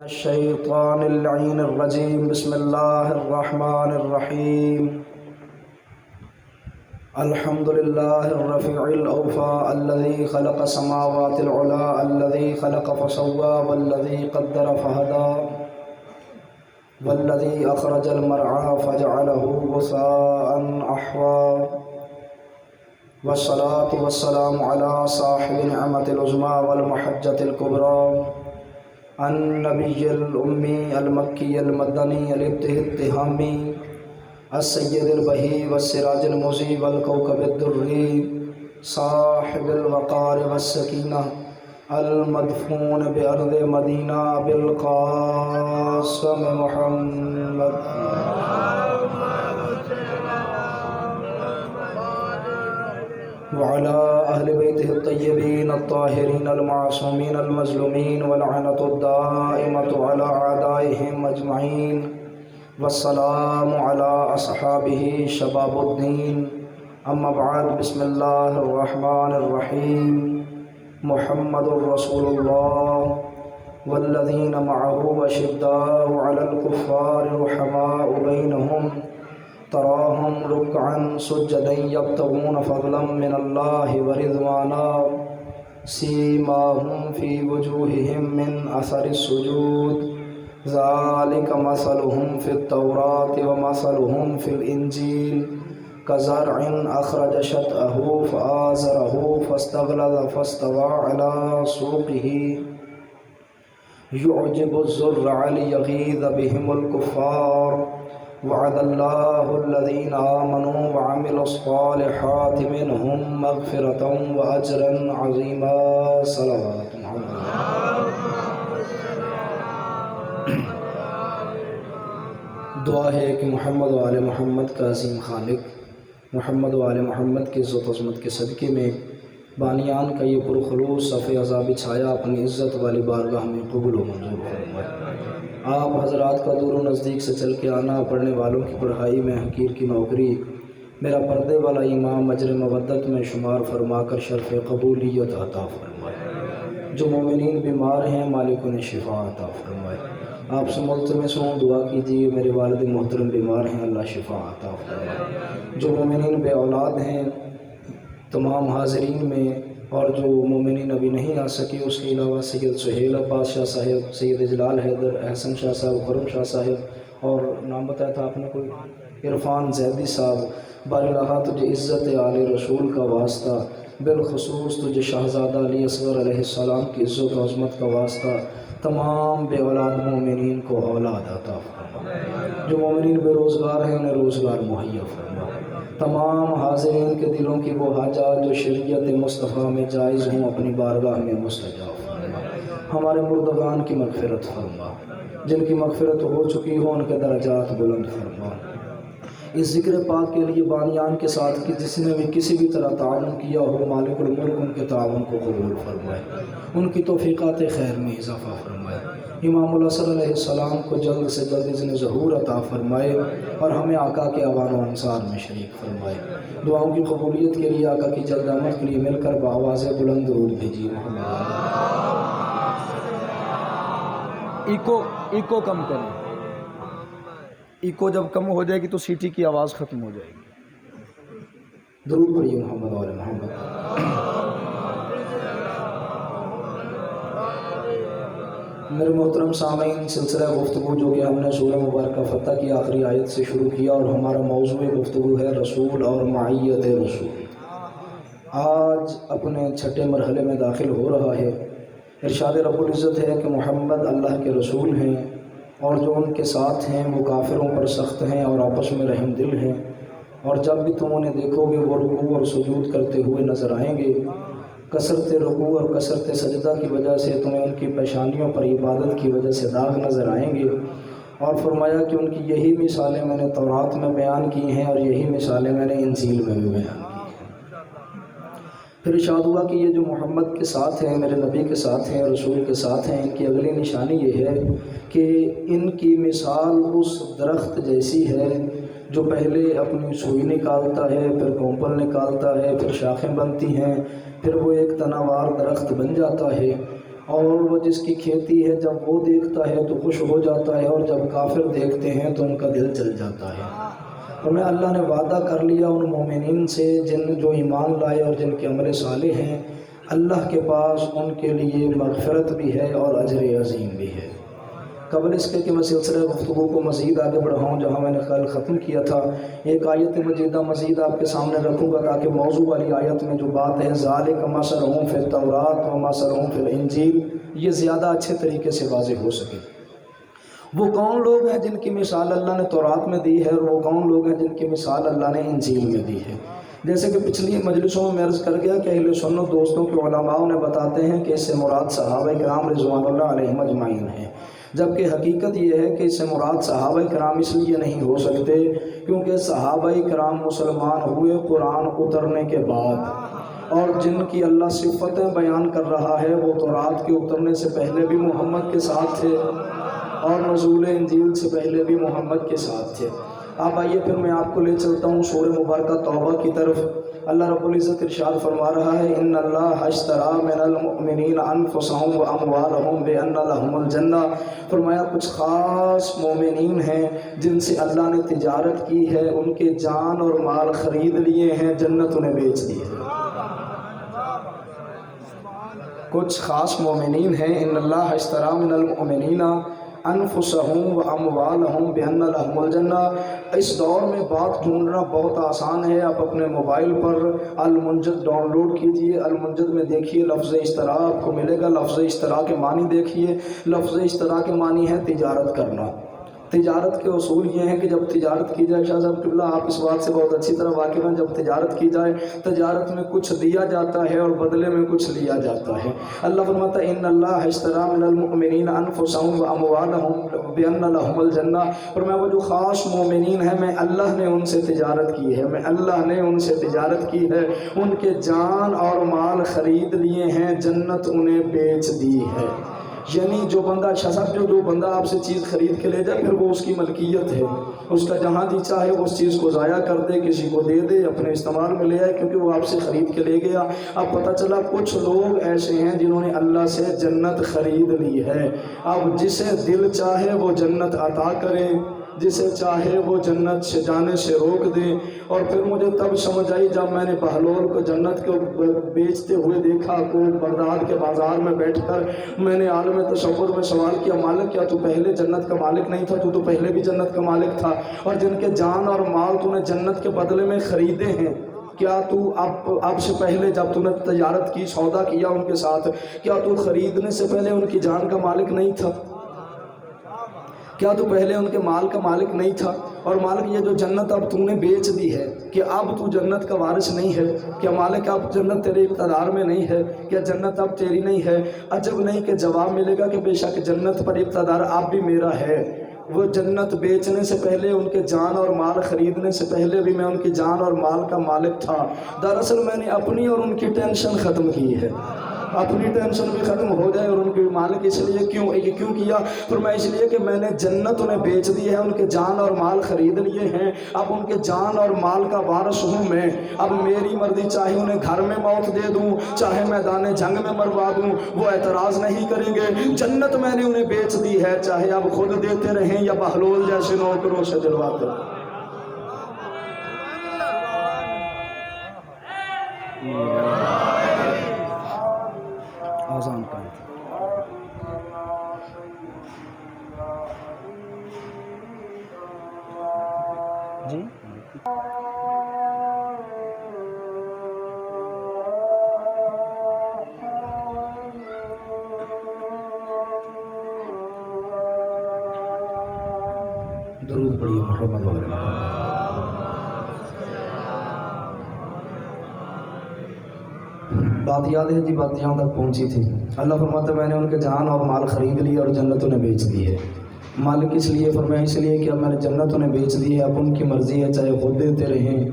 الشيطان اللعين الرجيم. بسم الله الرحمن الرحيم. الحمد لله الرفيع الأوفى الذي خلق السماوات العلى الذي خلق فسوى والذي قدر فهدى والذي أخرج المرعى فجعله غثاء أحوى والصلاة والسلام على صاحب نعمة العظمى والمحجة الكبرى النبي الأمي المكي المدني الاتهامي السيد البهي والسراج المضيء والكوكب الدري صاحب الوقار والسكينة المدفون بأرض مدينة بالقاسم محمد وعلى أهل بيته الطيبين الطاهرين المعصومين المظلومين واللعنة الدائمة على أعدائهم أجمعين والسلام على أصحابه شباب الدين. أما بعد. بسم الله الرحمن الرحيم. محمد رسول الله والذين معه أشداء على الكفار رحماء بينهم تراهم ركعا سجدا يبتغون فضلا من الله ورضوانا سيماهم في وجوههم من أثر السجود ذلك مثلهم في التوراة ومثلهم في الإنجيل كزرع أخرج شطأه فآزره فاستغلظ فاستوى على سوقه يعجب الزرع ليغيظ بهم الكفار وعد الله الذين آمنوا وعملوا الصالحات منهم مغفرة وأجرا عظيما. صلوات محمد. دعا ہے کہ محمد و آل محمد کا عظیم خالق محمد و آل محمد کی عزت و عظمت کے صدقے میں بانیان کا یہ پرخلوص صف عذاب چھایا اپنی عزت والی بارگاہ میں قبول و منظور فرمائے. آپ حضرات کا دور و نزدیک سے چل کے آنا، پڑھنے والوں کی پڑھائی میں حقیر کی نوکری، میرا پردے والا امام اجر مودت میں شمار فرما کر شرف قبولیت عطا فرمائے. جو مومنین بیمار ہیں مالک انہیں شفا عطا فرمائے. آپ سے ملتمس ہوں دعا کیجیے میرے والد محترم بیمار ہیں، اللہ شفا عطا فرمائے. جو مومنین بے اولاد ہیں تمام حاضرین میں، اور جو مومنین ابھی نہیں آ سکے اس کے علاوہ سید سہیل عباس شاہ صاحب، سید جلال حیدر، احسن شاہ صاحب، خرم شاہ صاحب، اور نام بتایا تھا آپ نے کوئی عرفان زیدی صاحب. بارگاہ تجھے عزت آل رسول کا واسطہ، بالخصوص تجھے شہزادہ علی اصغر علیہ السلام کی عزت و عظمت کا واسطہ، تمام بے اولاد مومنین کو اولاد عطا فرما. جو مومنین بے روزگار ہیں انہیں روزگار مہیا فرما. تمام حاضرین کے دلوں کی وہ حاجات جو شریعت مصطفیٰ میں جائز ہوں اپنی بارگاہ میں مستجاب فرما. ہمارے مردگان کی مغفرت فرما، جن کی مغفرت ہو چکی ہو ان کے درجات بلند فرما. اس ذکر پاک کے لیے بانیان کے ساتھ کہ جس نے بھی کسی بھی طرح تعاون کیا ہو مالک الملک ان کے تعاون کو قبول فرمائے، ان کی توفیقات خیر میں اضافہ فرمائے. امام الحسن علیہ السلام کو جلد سے جلد اذن ظہور عطا فرمائے اور ہمیں آقا کے اوان و انصار میں شریک فرمائے. دعاؤں کی قبولیت کے لیے آقا کی جلد آمد کے لیے مل کر بآواز بلند درود بھیجیے. محمد ایکو کم کریں. ایکو جب کم ہو جائے گی تو سیٹی کی آواز ختم ہو جائے گی. درود پڑھیے محمد و آل محمد. میرے محترم سامعین، سلسلہ گفتگو جو کہ ہم نے سورہ مبارکہ فتح کی آخری آیت سے شروع کیا اور ہمارا موضوع گفتگو ہے رسول اور معیت رسول. آج اپنے چھٹے مرحلے میں داخل ہو رہا ہے. ارشاد رب العزت ہے کہ محمد اللہ کے رسول ہیں اور جو ان کے ساتھ ہیں وہ کافروں پر سخت ہیں اور آپس میں رحم دل ہیں، اور جب بھی تم انہیں دیکھو گے وہ رکوع اور سجود کرتے ہوئے نظر آئیں گے. کثرت رکوع اور کثرت سجدہ کی وجہ سے تمہیں ان کی پیشانیوں پر عبادت کی وجہ سے داغ نظر آئیں گے. اور فرمایا کہ ان کی یہی مثالیں میں نے تورات میں بیان کی ہیں اور یہی مثالیں میں نے انجیل میں بھی بیان کی ہیں. پھر ارشاد ہوا کہ یہ جو محمد کے ساتھ ہیں، میرے نبی کے ساتھ ہیں، رسول کے ساتھ ہیں، ان کی اگلی نشانی یہ ہے کہ ان کی مثال اس درخت جیسی ہے جو پہلے اپنی سوئی نکالتا ہے، پھر کومپل نکالتا ہے، پھر شاخیں بنتی ہیں، پھر وہ ایک تناوار درخت بن جاتا ہے اور وہ جس کی کھیتی ہے جب وہ دیکھتا ہے تو خوش ہو جاتا ہے، اور جب کافر دیکھتے ہیں تو ان کا دل جل جاتا ہے۔ انہیں اللہ نے وعدہ کر لیا ان مومنین سے جو ایمان لائے اور جن کے عمل صالح ہیں، اللہ کے پاس ان کے لیے مغفرت بھی ہے اور اجر عظیم بھی ہے۔ قبل اس کے کہ میں سلسلہ گفتگو کو مزید آگے بڑھاؤں جہاں میں نے کل ختم کیا تھا، ایک آیت مجیدہ مزید آپ کے سامنے رکھوں گا تاکہ موضوع والی آیت میں جو بات ہے ذالک مثلہم فی التوراۃ و مثلہم فی الانجیل، یہ زیادہ اچھے طریقے سے واضح ہو سکے۔ وہ کون لوگ ہیں جن کی مثال اللہ نے تورات میں دی ہے، اور وہ کون لوگ ہیں جن کی مثال اللہ نے انجیل میں دی ہے۔ جیسے کہ پچھلی مجلسوں میں عرض کر گیا کہ اہل سنت دوستوں کے علماء نے بتاتے ہیں کہ اس سے مراد صحابہ کرام رضوان اللہ علیہم اجمعین ہیں، جبکہ حقیقت یہ ہے کہ اس سے مراد صحابہ کرام اس لیے نہیں ہو سکتے کیونکہ صحابہ کرام مسلمان ہوئے قرآن اترنے کے بعد، اور جن کی اللہ صفتیں بیان کر رہا ہے وہ تورات کے اترنے سے پہلے بھی محمد کے ساتھ تھے اور نزول انجیل سے پہلے بھی محمد کے ساتھ تھے۔ اب آئیے پھر میں آپ کو لے چلتا ہوں سورہ مبارکہ توبہ کی طرف۔ اللہ رب العزت ارشاد فرما رہا ہے ان اللہ اشتری من المؤمنین انفسهم واموالهم بان لهم الجنہ، فرمایا کچھ خاص مومنین ہیں جن سے اللہ نے تجارت کی ہے، ان کے جان اور مال خرید لیے ہیں، جنت انہیں بیچ دی ہے۔ کچھ خاص مومنین ہیں ان اللہ اشتری من المؤمنین انفسهم واموالهم بان لهم الجنہ۔ اس دور میں بات ڈھونڈنا بہت آسان ہے، آپ اپنے موبائل پر المنجد ڈاؤن لوڈ کیجئے، المنجد میں دیکھیے لفظ اشترا آپ کو ملے گا، لفظ اشترا کے معنی دیکھیے، لفظ اشترا کے معنی ہے تجارت کرنا۔ تجارت کے اصول یہ ہیں کہ جب تجارت کی جائے، شاہ صاحب قبلہ آپ اس بات سے بہت اچھی طرح واقف ہیں، جب تجارت کی جائے تجارت میں کچھ دیا جاتا ہے اور بدلے میں کچھ لیا جاتا ہے۔ اللہ فرماتا ہے ان اللہ اشتری من المؤمنین انفسهم واموالهم بان لهم الجنہ، فرمایا وہ جو خاص مومنین ہیں میں اللہ نے ان سے تجارت کی ہے، میں اللہ نے ان سے تجارت کی ہے، ان کے جان اور مال خرید لیے ہیں، جنت انہیں بیچ دی ہے۔ یعنی جو بندہ جو بندہ آپ سے چیز خرید کے لے جائے پھر وہ اس کی ملکیت ہے، اس کا جہاں جی چاہے اس چیز کو ضائع کر دے، کسی کو دے دے، اپنے استعمال میں لے آئے کیونکہ وہ آپ سے خرید کے لے گیا۔ اب پتہ چلا کچھ لوگ ایسے ہیں جنہوں نے اللہ سے جنت خرید لی ہے، اب جسے دل چاہے وہ جنت عطا کرے، جسے چاہے وہ جنت سے جانے سے روک دے۔ اور پھر مجھے تب سمجھ آئی جب میں نے بہلول کو جنت کو بیچتے ہوئے دیکھا، کو بغداد کے بازار میں بیٹھ کر میں نے عالم تصور میں سوال کیا، مالک کیا تو پہلے جنت کا مالک نہیں تھا؟ تو پہلے بھی جنت کا مالک تھا، اور جن کے جان اور مال تو نے جنت کے بدلے میں خریدے ہیں، کیا تو اب سے پہلے جب تو نے تجارت کی، سودا کیا ان کے ساتھ، کیا تو خریدنے سے پہلے ان کی جان کا مالک نہیں تھا؟ کیا تو پہلے ان کے مال کا مالک نہیں تھا؟ اور مالک یہ جو جنت اب تو نے بیچ دی ہے، کہ اب تو جنت کا وارث نہیں ہے؟ کیا مالک اب جنت تیرے اقتدار میں نہیں ہے؟ کیا جنت اب تیری نہیں ہے؟ عجب نہیں کہ جواب ملے گا کہ بے شک جنت پر اقتدار اب بھی میرا ہے۔ وہ جنت بیچنے سے پہلے، ان کے جان اور مال خریدنے سے پہلے بھی میں ان کی جان اور مال کا مالک تھا۔ دراصل میں نے اپنی اور ان کی ٹینشن ختم کی ہے، اپنی ٹینشن بھی ختم ہو جائے، اور ان کے مالک اس لیے کیوں کیا؟ پھر میں اس لیے کہ میں نے جنت انہیں بیچ دی ہے، ان کے جان اور مال خرید لیے ہیں، اب ان کے جان اور مال کا وارث ہوں میں۔ اب میری مرضی، چاہے انہیں گھر میں موت دے دوں، چاہے میدان جنگ میں مروا دوں، وہ اعتراض نہیں کریں گے۔ جنت میں نے انہیں بیچ دی ہے، چاہے اب خود دیتے رہیں یا بہلول جیسے نوکروں سے دلواتے رہیں۔ آزان کا جی درود پڑھیے محمد والے محمد۔ بات یاد ہے جی، بات یہاں تک پہنچی تھی۔ اللہ فرماتا ہے میں نے ان کے جان اور مال خرید لی اور جنت انہیں بیچ دی ہے۔ مالک اس لیے فرمایا اس لیے کہ اب میں نے جنت انہیں بیچ دی ہے، اب ان کی مرضی ہے چاہے خود دیتے رہیں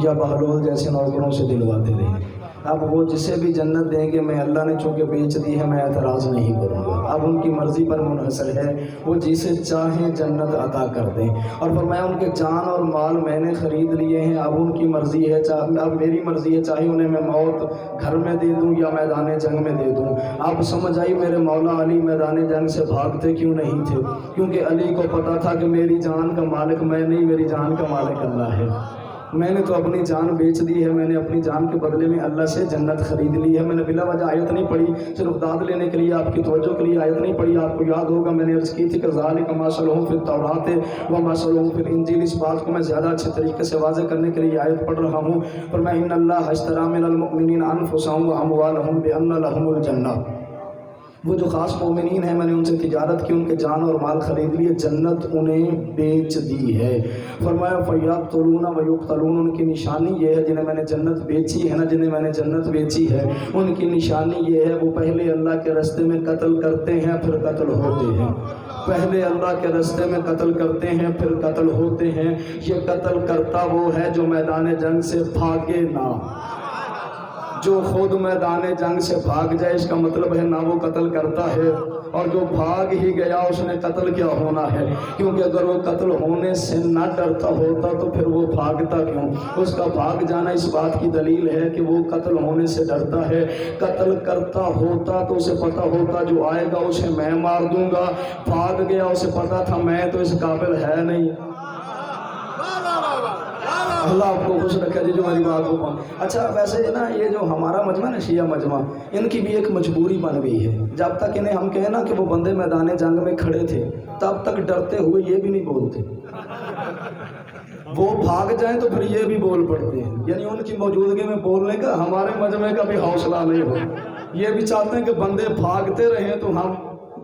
یا بہلول جیسے نوکروں سے دلواتے رہیں۔ اب وہ جسے بھی جنت دیں گے، میں اللہ نے چونکہ بیچ دی ہے میں اعتراض نہیں کروں گا، اب ان کی مرضی پر منحصر ہے، وہ جسے چاہیں جنت عطا کر دیں۔ اور فرمایا ان کے جان اور مال میں نے خرید لیے ہیں، اب ان کی مرضی ہے، اب میری مرضی ہے، چاہے انہیں میں موت گھر میں دے دوں یا میدان جنگ میں دے دوں۔ اب سمجھ آئی میرے مولا علی میدان جنگ سے بھاگتے کیوں نہیں تھے؟ کیونکہ علی کو پتا تھا کہ میری جان کا مالک میں نہیں، میری جان کا مالک اللہ ہے۔ میں نے تو اپنی جان بیچ دی ہے، میں نے اپنی جان کے بدلے میں اللہ سے جنت خرید لی ہے۔ میں نے بلا وجہ آیت نہیں پڑھی، صرف داد لینے کے لیے، آپ کی توجہ کے لیے آیت نہیں پڑھی۔ آپ کو یاد ہوگا میں نے عرض کی تھی کہ ذالک مثلہم فی التوراۃ و مثلہم فی الانجیل، اس بات کو میں زیادہ اچھے طریقے سے واضح کرنے کے لیے آیت پڑھ رہا ہوں۔ فرمایا ان اللہ اشتری من المؤمنین انفسہم و اموالہم بان لہم الجنہ، وہ جو خاص مومنین ہیں میں نے ان سے تجارت کی، ان کے جان اور مال خرید لیے، جنت انہیں بیچ دی ہے۔ فرمایا فَيَقْتُلُونَ وَيُقْتَلُونَ، ان کی نشانی یہ ہے جنہیں میں نے جنت بیچی ہے نا، جنہیں میں نے جنت بیچی ہے، ان کی نشانی یہ ہے وہ پہلے اللہ کے راستے میں قتل کرتے ہیں پھر قتل ہوتے ہیں۔ پہلے اللہ کے راستے میں قتل کرتے ہیں پھر قتل ہوتے ہیں۔ یہ قتل کرتا وہ ہے جو میدان جنگ سے بھاگے نہ، جو خود میدان جنگ سے بھاگ جائے، اس کا مطلب ہے نہ وہ قتل کرتا ہے، اور جو بھاگ ہی گیا اس نے قتل کیا ہونا ہے؟ کیونکہ اگر وہ قتل ہونے سے نہ ڈرتا ہوتا تو پھر وہ بھاگتا کیوں؟ اس کا بھاگ جانا اس بات کی دلیل ہے کہ وہ قتل ہونے سے ڈرتا ہے۔ قتل کرتا ہوتا تو اسے پتا ہوتا جو آئے گا اسے میں مار دوں گا، بھاگ گیا اسے پتا تھا میں تو اس قابل ہے نہیں۔ اللہ آپ کو خوش رکھے جی جو میری بات کو مان۔ اچھا ویسے نا یہ جو ہمارا مجمع نا شیعہ مجمع، ان کی بھی ایک مجبوری بن گئی ہے، جب تک انہیں ہم کہیں نا کہ وہ بندے میدان جنگ میں کھڑے تھے تب تک ڈرتے ہوئے یہ بھی نہیں بولتے، وہ بھاگ جائیں تو پھر یہ بھی بول پڑتے ہیں، یعنی ان کی موجودگی میں بولنے کا ہمارے مجمع کا بھی حوصلہ نہیں ہو۔ یہ بھی چاہتے ہیں کہ بندے بھاگتے رہیں تو ہم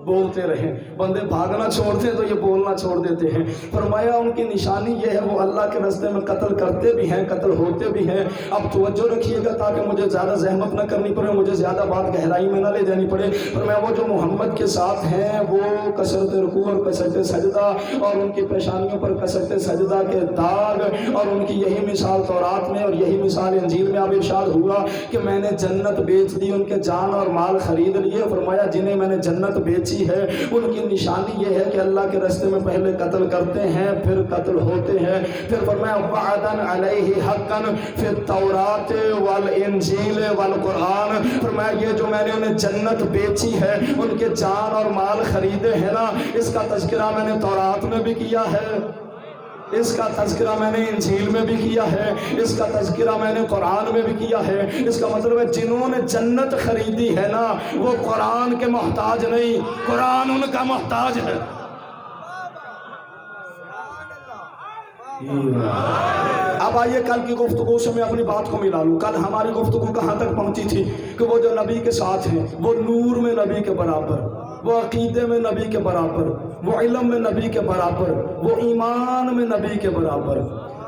بولتے رہیں، بندے بھاگنا چھوڑتے ہیں تو یہ بولنا چھوڑ دیتے ہیں۔ فرمایا ان کی نشانی یہ ہے وہ اللہ کے راستے میں قتل کرتے بھی ہیں قتل ہوتے بھی ہیں۔ اب توجہ رکھیے گا تاکہ مجھے زیادہ زحمت نہ کرنی پڑے، مجھے زیادہ بات گہرائی میں نہ لے جانی پڑے۔ فرمایا وہ جو محمد کے ساتھ ہیں وہ کثرت رکوع اور کثرت سجدہ، اور ان کی پیشانیوں پر کثرت سجدہ کے داغ، اور ان کی یہی مثال تورات میں اور یہی مثال انجیل میں اب ارشاد ہوا کہ میں نے جنت بیچ دی، ان کے جان اور مال خرید لیے۔ فرمایا جنہیں میں نے جنت بیچی ہے ان کی نشانی یہ ہے کہ اللہ کے راستے میں پہلے قتل کرتے ہیں پھر قتل ہوتے ہیں۔ پھر فرمایا وعدًا علیہ حقًا فی التوراۃ والانجیل والقرآن، فرمایا یہ جو میں نے انہیں جنت بیچی ہے، ان کے جان اور مال خریدے ہیں نا، اس کا تذکرہ میں نے تورات میں بھی کیا ہے، اس کا تذکرہ میں نے انجیل میں بھی کیا ہے، اس کا تذکرہ میں نے قرآن میں بھی کیا ہے۔ اس کا مطلب ہے جنہوں نے جنت خریدی ہے نا وہ قرآن کے محتاج نہیں، قرآن ان کا محتاج ہے۔ اب آئیے کل کی گفتگو سے میں اپنی بات کو ملا لوں۔ کل ہماری گفتگو کہاں تک پہنچی تھی کہ وہ جو نبی کے ساتھ ہیں وہ نور میں نبی کے برابر، وہ عقیدے میں نبی کے برابر، وہ علم میں نبی کے برابر، وہ ایمان میں نبی کے برابر۔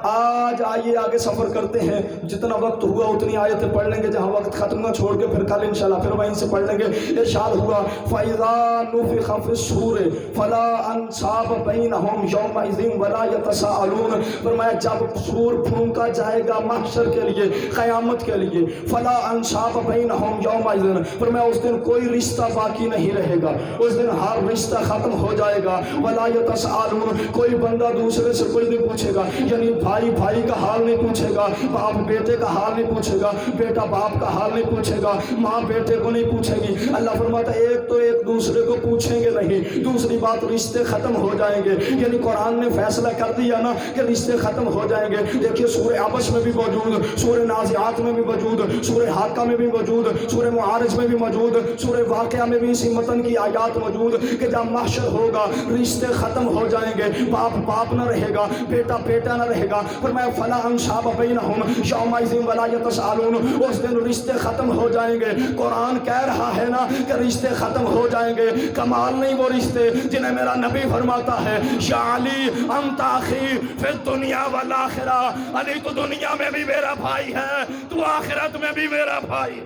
آج آئیے آگے سفر کرتے ہیں، جتنا وقت ہوا اتنی آیتیں پڑھ لیں گے، جہاں وقت ختم نہ چھوڑ کے پھر کل انشاءاللہ پھر وہیں سے پڑھ لیں گے۔ ارشاد ہوا فَإِذَا نُفِخَ فِي الصُّورِ فَلَا أَنْسَابَ بَيْنَهُمْ يَوْمَئِذٍ وَلَا يَتَسَاءَلُونَ، فرمایا جب سور پھونکا جائے گا محشر کے لیے، قیامت کے لیے، فَلَا أَنْسَابَ بَيْنَهُمْ يَوْمَئِذٍ، فرمایا اس دن کوئی رشتہ باقی نہیں رہے گا، اس دن ہر رشتہ ختم ہو جائے گا۔ وَلَا يَتَسَاءَلُونَ، کوئی بندہ دوسرے سے کوئی نہیں پوچھے گا، یعنی بھائی بھائی کا حال نہیں پوچھے گا، باپ بیٹے کا حال نہیں پوچھے گا، بیٹا باپ کا حال نہیں پوچھے گا، ماں بیٹے کو نہیں پوچھے گی۔ اللہ فرماتا ہے ایک تو ایک دوسرے کو پوچھیں گے نہیں۔ دوسری بات رشتے ختم ہو جائیں گے، یعنی قرآن نے فیصلہ کر دیا نا کہ رشتے ختم ہو جائیں گے۔ دیکھیے سورہ عبس میں بھی موجود، سورہ نازعات میں بھی موجود، سورہ حاقہ میں بھی موجود، سورہ معارج میں بھی موجود، سورہ واقعہ میں بھی اسی متن کی آیات موجود کہ جب محشر ہوگا رشتے ختم ہو جائیں گے، باپ باپ نہ رہے گا، بیٹا بیٹا نہ رہے گا۔ فرمایا فلا انصاب بینہم یومئذ ولا یتساءلون، اس دن رشتے ختم ہو جائیں گے۔ قرآن کہہ رہا ہے نا کہ رشتے ختم ہو جائیں گے۔ کمال نہیں وہ رشتے جنہیں میرا نبی فرماتا ہے یا علی انت اخی فی الدنیا والآخرہ، علی تو دنیا میں بھی میرا بھائی ہے، تو آخرت میں بھی میرا بھائی ہے۔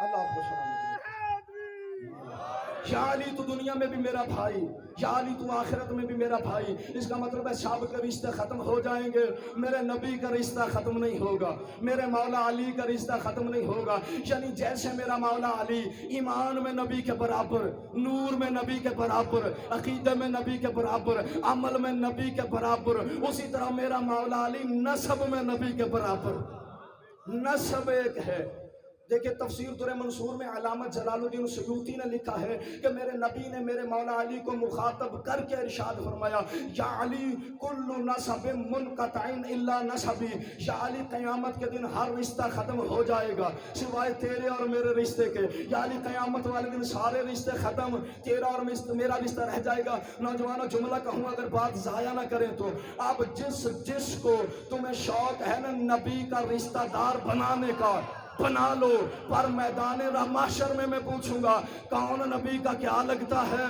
اللہ آپ کو سلام۔ یا علی تو دنیا میں بھی میرا بھائی، یا علی تو آخرت میں بھی میرا بھائی۔ اس کا مطلب ہے سب کے رشتے ختم ہو جائیں گے، میرے نبی کا رشتہ ختم نہیں ہوگا، میرے مولا علی کا رشتہ ختم نہیں ہوگا۔ یعنی جیسے میرا مولا علی ایمان میں نبی کے برابر، نور میں نبی کے برابر، عقیدے میں نبی کے برابر، عمل میں نبی کے برابر، اسی طرح میرا مولا علی نسب میں نبی کے برابر۔ نسب ایک ہے۔ دیکھیں تفسیر در منصور میں علامہ جلال الدین سیوطی نے لکھا ہے کہ میرے نبی نے میرے مولا علی کو مخاطب کر کے ارشاد فرمایا، یا علی کل نسب منقطع الا نسبی، یا علی قیامت کے دن ہر رشتہ ختم ہو جائے گا سوائے تیرے اور میرے رشتے کے۔ یا علی قیامت والے دن سارے رشتے ختم، تیرا اور میرا رشتہ رہ جائے گا۔ نوجوانوں جملہ کہوں اگر بات ضائع نہ کریں تو، اب جس کو تمہیں شوق ہے نا نبی کا رشتہ دار بنانے کا، بنا لو، پر میدان محشر میں پوچھوں گا کون نبی کا کیا لگتا ہے،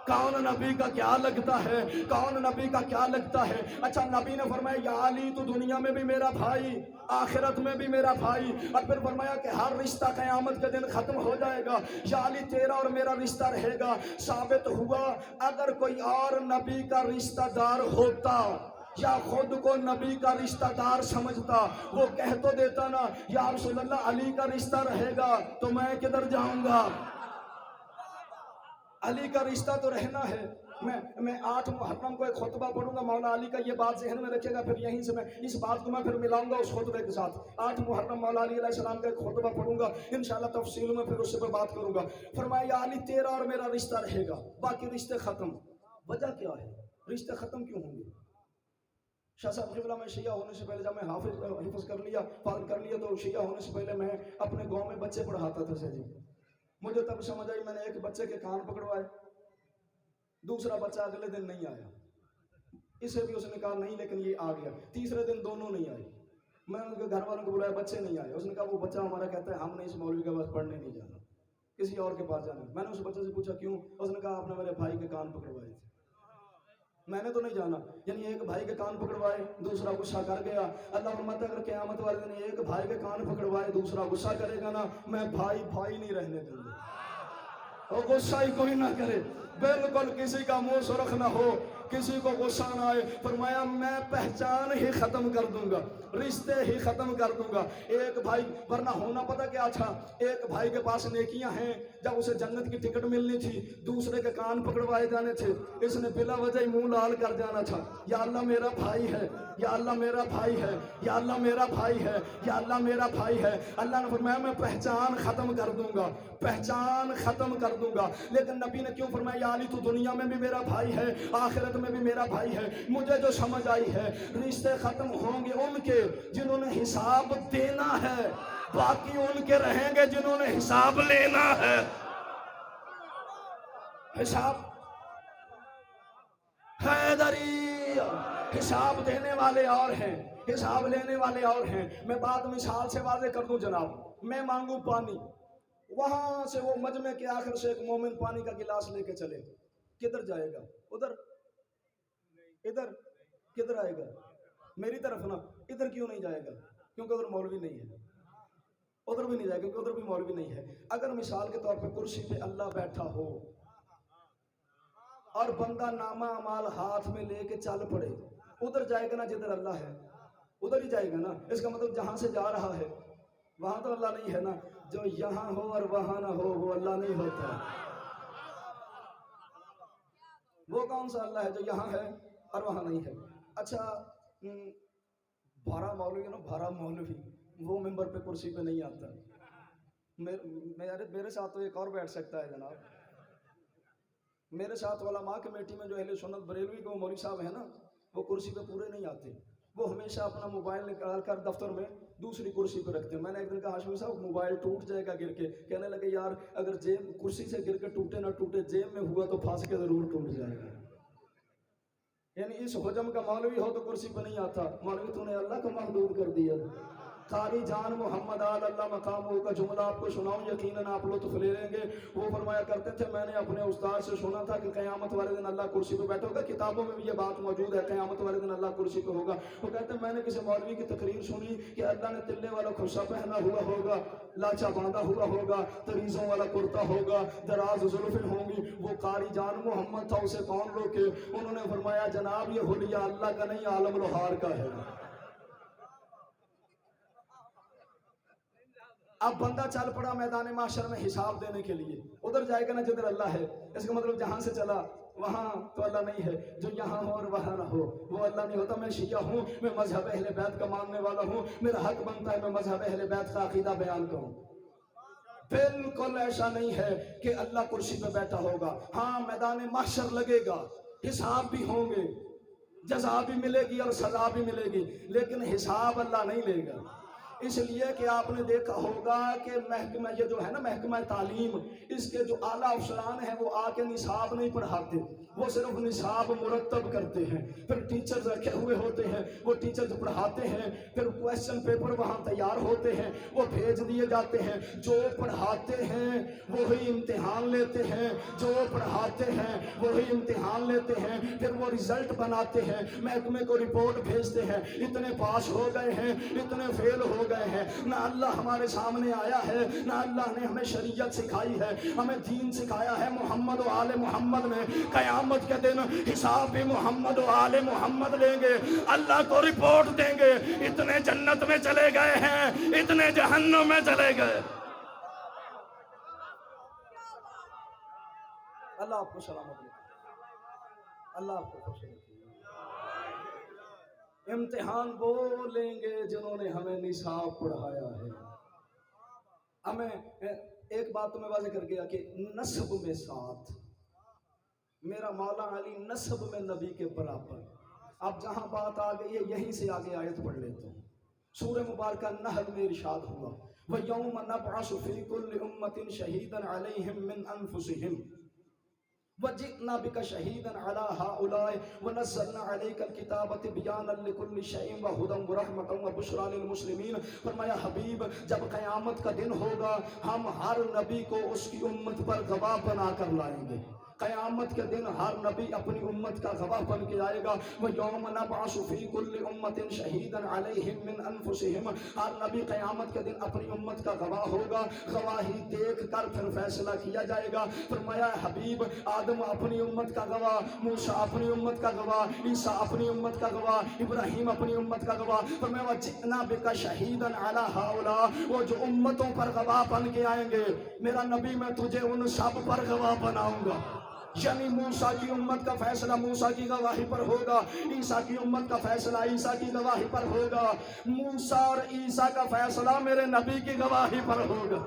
کون نبی کا کیا لگتا ہے، کون نبی کا کیا لگتا ہے۔ اچھا نبی نے فرمایا یا علی تو دنیا میں بھی میرا بھائی، آخرت میں بھی میرا بھائی، اور پھر فرمایا کہ ہر رشتہ قیامت کے دن ختم ہو جائے گا، یا علی تیرا اور میرا رشتہ رہے گا۔ ثابت ہوا اگر کوئی اور نبی کا رشتہ دار ہوتا یا خود کو نبی کا رشتہ دار سمجھتا، وہ کہہ تو دیتا نا یا رسول اللہ علی کا رشتہ رہے گا تو میں کدھر جاؤں گا، علی کا رشتہ تو رہنا ہے۔ میں 8 محرم کو ایک خطبہ پڑھوں گا مولا علی کا، یہ بات ذہن میں رکھے گا، پھر یہیں سے میں اس بات کو میں پھر ملاؤں گا اس خطبے کے ساتھ۔ 8 محرم مولا علی علیہ السلام کا ایک خطبہ پڑھوں گا انشاءاللہ تفصیل میں، پھر اس پر بات کروں گا۔ فرمایا یا علی تیرا اور میرا رشتہ رہے گا، باقی رشتے ختم۔ وجہ کیا ہے؟ رشتے ختم کیوں ہوں گے؟ شاہ صاحب قبلہ میں شیعہ ہونے سے پہلے جب میں حفظ کر لیا، فارغ کر لیا، تو شیعہ ہونے سے پہلے میں اپنے گاؤں میں بچے پڑھاتا تھا سر جی۔ مجھے تب سمجھ آئی، میں نے ایک بچے کے کان پکڑوائے، دوسرا بچہ اگلے دن نہیں آیا، اسے بھی اس نے کہا نہیں لیکن یہ آ گیا، تیسرے دن دونوں نہیں آئے۔ میں ان کے گھر والوں کو بلایا، بچے نہیں آئے۔ اس نے کہا وہ بچہ ہمارا کہتا ہے ہم نے اس مولوی کے پاس پڑھنے نہیں جانا، کسی اور کے پاس جانا۔ میں نے اس بچے سے پوچھا کیوں؟ اس نے کہا آپ نے میرے بھائی کے کان پکڑوائے تھے۔ میں نے تو نہیں جانا، یعنی ایک بھائی کے کان پکڑوائے دوسرا غصہ کر گیا۔ اللہ فرماتا ہے اگر قیامت والے دن ایک بھائی کے کان پکڑوائے دوسرا غصہ کرے گا نا، میں بھائی نہیں رہنے دوں گا، اور غصہ ہی کوئی نہ کرے، بالکل کسی کا منہ سرخ نہ ہو، کسی کو غصہ نہ آئے۔ فرمایا میں پہچان ہی ختم کر دوں گا، رشتے ہی ختم کر دوں گا۔ ایک بھائی، ورنہ ہونا پتہ کیا تھا، ایک بھائی کے پاس نیکیاں ہیں، جب اسے جنت کی ٹکٹ ملنی تھی دوسرے کے کان پکڑوائے جانے تھے، اس نے بلا وجہ ہی منہ لال کر جانا تھا، یا اللہ میرا بھائی ہے، یا اللہ میرا بھائی ہے، یا اللہ میرا بھائی ہے، یا اللہ میرا بھائی ہے۔ اللہ نے فرمایا میں پہچان ختم کر دوں گا، پہچان ختم کر دوں گا۔ لیکن نبی نے کیوں فرمایا یا علی تو دنیا میں بھی میرا بھائی ہے، آخرت میں بھی میرا بھائی ہے؟ مجھے جو سمجھ آئی ہے رشتے ختم ہوں گے ان کے جنہوں نے حساب دینا ہے، باقی ان کے رہیں گے جنہوں نے حساب لینا ہے۔ حساب حیدری، حساب دینے والے اور ہیں، حساب لینے والے اور ہیں۔ میں بات مثال سے واضح کر دوں جناب، میں مانگوں پانی، وہاں سے وہ مجمع کے آخر سے ایک مومن پانی کا گلاس لے کے چلے، کدھر جائے گا؟ ادھر؟ ادھر؟ کدھر آئے گا؟ میری طرف نا۔ ادھر کیوں نہیں جائے گا؟ کیونکہ ادھر مولوی نہیں ہے۔ ادھر بھی نہیں جائے گا کیونکہ ادھر بھی مولوی نہیں ہے۔ اگر مثال کے طور پہ کرسی پہ اللہ بیٹھا ہو اور بندہ نامہ اعمال ہاتھ میں لے کے چل پڑے، ادھر جائے گا نا جدھر اللہ ہے، ادھر ہی جائے گا نا۔ اس کا مطلب جہاں سے جا رہا ہے وہاں تو اللہ نہیں ہے نا۔ جو یہاں ہو اور وہاں نہ ہو وہ اللہ نہیں ہوتا۔ وہ کون سا اللہ ہے جو یہاں ہے اور وہاں نہیں ہے؟ اچھا بھارا مولوی نا، بھارا مولوی وہ ممبر پہ کرسی پہ نہیں آتا۔ میرے ساتھ تو ایک اور بیٹھ سکتا ہے جناب، میرے ساتھ علماء کمیٹی میں جو اہل سنت بریلوی کے مولوی صاحب ہیں نا، وہ کرسی پہ پورے نہیں آتے، وہ ہمیشہ اپنا موبائل نکال کر دفتر میں دوسری کرسی پہ رکھتے ہیں۔ میں نے ایک دن کہا ہاشمی صاحب موبائل ٹوٹ جائے گا گر کے، کہنے لگے یار اگر جیب کرسی سے گر کے ٹوٹے نہ ٹوٹے، جیب میں ہوا تو پھانس کے ضرور ٹوٹ جائے گا۔ یعنی اس حجم کا مولوی ہو تو کرسی پہ نہیں آتا، مولوی تو نے اللہ کو محدود کر دیا۔ قاری جان محمد اللہ مقامہ کا جملہ آپ کو سناؤں، یقیناً آپ لطف لے لیں گے۔ وہ فرمایا کرتے تھے میں نے اپنے استاد سے سنا تھا کہ قیامت والے دن اللہ کرسی پہ بیٹھا ہوگا، کتابوں میں بھی یہ بات موجود ہے قیامت والے دن اللہ کرسی پہ ہوگا۔ وہ کہتے ہیں میں نے کسی مولوی کی تقریر سنی کہ اللہ نے تلے والا خرسہ پہنا ہوا ہوگا، لاچا باندھا ہوا ہوگا، تریزوں والا کرتا ہوگا، دراز زلفیں ہوں گی۔ وہ قاری جان محمد تھا، اسے کون روکے؟ انہوں نے فرمایا جناب یہ حلیہ اللہ کا نہیں عالم الوہار کا ہے۔ اب بندہ چل پڑا میدان محشر میں حساب دینے کے لیے، ادھر جائے گا نا جدھر اللہ ہے، اس کا مطلب جہاں سے چلا وہاں تو اللہ نہیں ہے، جو یہاں ہو اور وہاں نہ ہو وہ اللہ نہیں ہوتا۔ میں شیعہ ہوں، میں مذہب اہل بیت کا ماننے والا ہوں، میرا حق بنتا ہے میں مذہب اہل بیت کا عقیدہ بیان کروں۔ بالکل ایسا نہیں ہے کہ اللہ کرسی پہ بیٹھا ہوگا، ہاں میدان محشر لگے گا، حساب بھی ہوں گے، جزا بھی ملے گی اور سزا بھی ملے گی، لیکن حساب اللہ نہیں لے گا۔ اس لیے کہ آپ نے دیکھا ہوگا کہ محکمہ یہ جو ہے نا محکمہ تعلیم، اس کے جو اعلیٰ افسران ہیں وہ آ کے نصاب نہیں پڑھاتے، وہ صرف نصاب مرتب کرتے ہیں، پھر ٹیچرز رکھے ہوئے ہوتے ہیں، وہ ٹیچرز پڑھاتے ہیں، پھر کویسچن پیپر وہاں تیار ہوتے ہیں، وہ بھیج دیے جاتے ہیں، جو پڑھاتے ہیں وہی امتحان لیتے ہیں، جو پڑھاتے ہیں وہی امتحان لیتے ہیں، پھر وہ رزلٹ بناتے ہیں، محکمے کو رپورٹ بھیجتے ہیں، اتنے پاس ہو گئے ہیں، اتنے فیل ہو گئے ہیں۔ نہ اللہ ہمارے سامنے آیا ہے، نہ اللہ نے ہمیں شریعت سکھائی ہے، ہمیں دین سکھایا ہے محمد و آل محمد نے۔ قیامت کے دن حساب بھی محمد و آل محمد لیں گے، اللہ کو رپورٹ دیں گے، اتنے جنت میں چلے گئے ہیں، اتنے جہنم میں چلے گئے۔ اللہ آپ کو سلامت رکھے، اللہ آپ کو خوش رکھے۔ امتحان وہ لیں گے جنہوں نے ہمیں نصاب پڑھایا ہے۔ ہمیں ایک بات تو میں واضح کر گیا کہ نسب میں ساتھ، میرا مولا علی نسب میں نبی کے برابر۔ اب جہاں بات آ گئی ہے یہیں سے آگے آیت پڑھ لیتا ہوں۔ سورہ مبارکہ نحل میں ارشاد ہوا وَيَوْمَ نَبْعَثُ فِي كُلِّ أُمَّةٍ شَهِيدًا عَلَيْهِمْ مِنْ أَنفُسِهِمْ وَجِئْنَا بِكَ شَهِيدًا عَلَى هَؤُلَاءِ وَنَزَّلْنَا عَلَيْكَ الْكِتَابَ تِبْيَانًا لِكُلِّ شَيْءٍ وَهُدًى وَرَحْمَةً وَبُشْرَىٰ لِلْمُسْلِمِينَ۔ فرمایا حبیب جب قیامت کا دن ہوگا ہم ہر نبی کو اس کی امت پر گواہ بنا کر لائیں گے۔ قیامت کے دن ہر نبی اپنی امت کا گواہ بن کے آئے گا۔ وَيَوْمَ نَبْعَثُ فِي كُلِّ أُمَّةٍ شَهِيدًا عَلَيْهِمْ مِنْ أَنفُسِهِمْ۔ ہر نبی قیامت کے دن اپنی امت کا گواہ ہوگا، گواہی دیکھ کر پھر فیصلہ کیا جائے گا۔ فرمایا حبیب آدم اپنی امت کا گواہ، موسیٰ اپنی امت کا گواہ، عیسیٰ اپنی امت کا گواہ، ابراہیم اپنی امت کا گواہ۔ فرمایا وَجِئْنَا بِكَ شَهِيدًا عَلَى هَؤُلَاءِ، وہ جو امتوں پر گواہ بن کے آئیں گے، میرا نبی میں تجھے ان سب پر گواہ بناؤں گا۔ یعنی موسیٰ کی امت کا فیصلہ موسیٰ کی گواہی پر ہوگا، عیسیٰ کی امت کا فیصلہ عیسیٰ کی گواہی پر ہوگا، موسیٰ اور عیسیٰ کا فیصلہ میرے نبی کی گواہی پر ہوگا،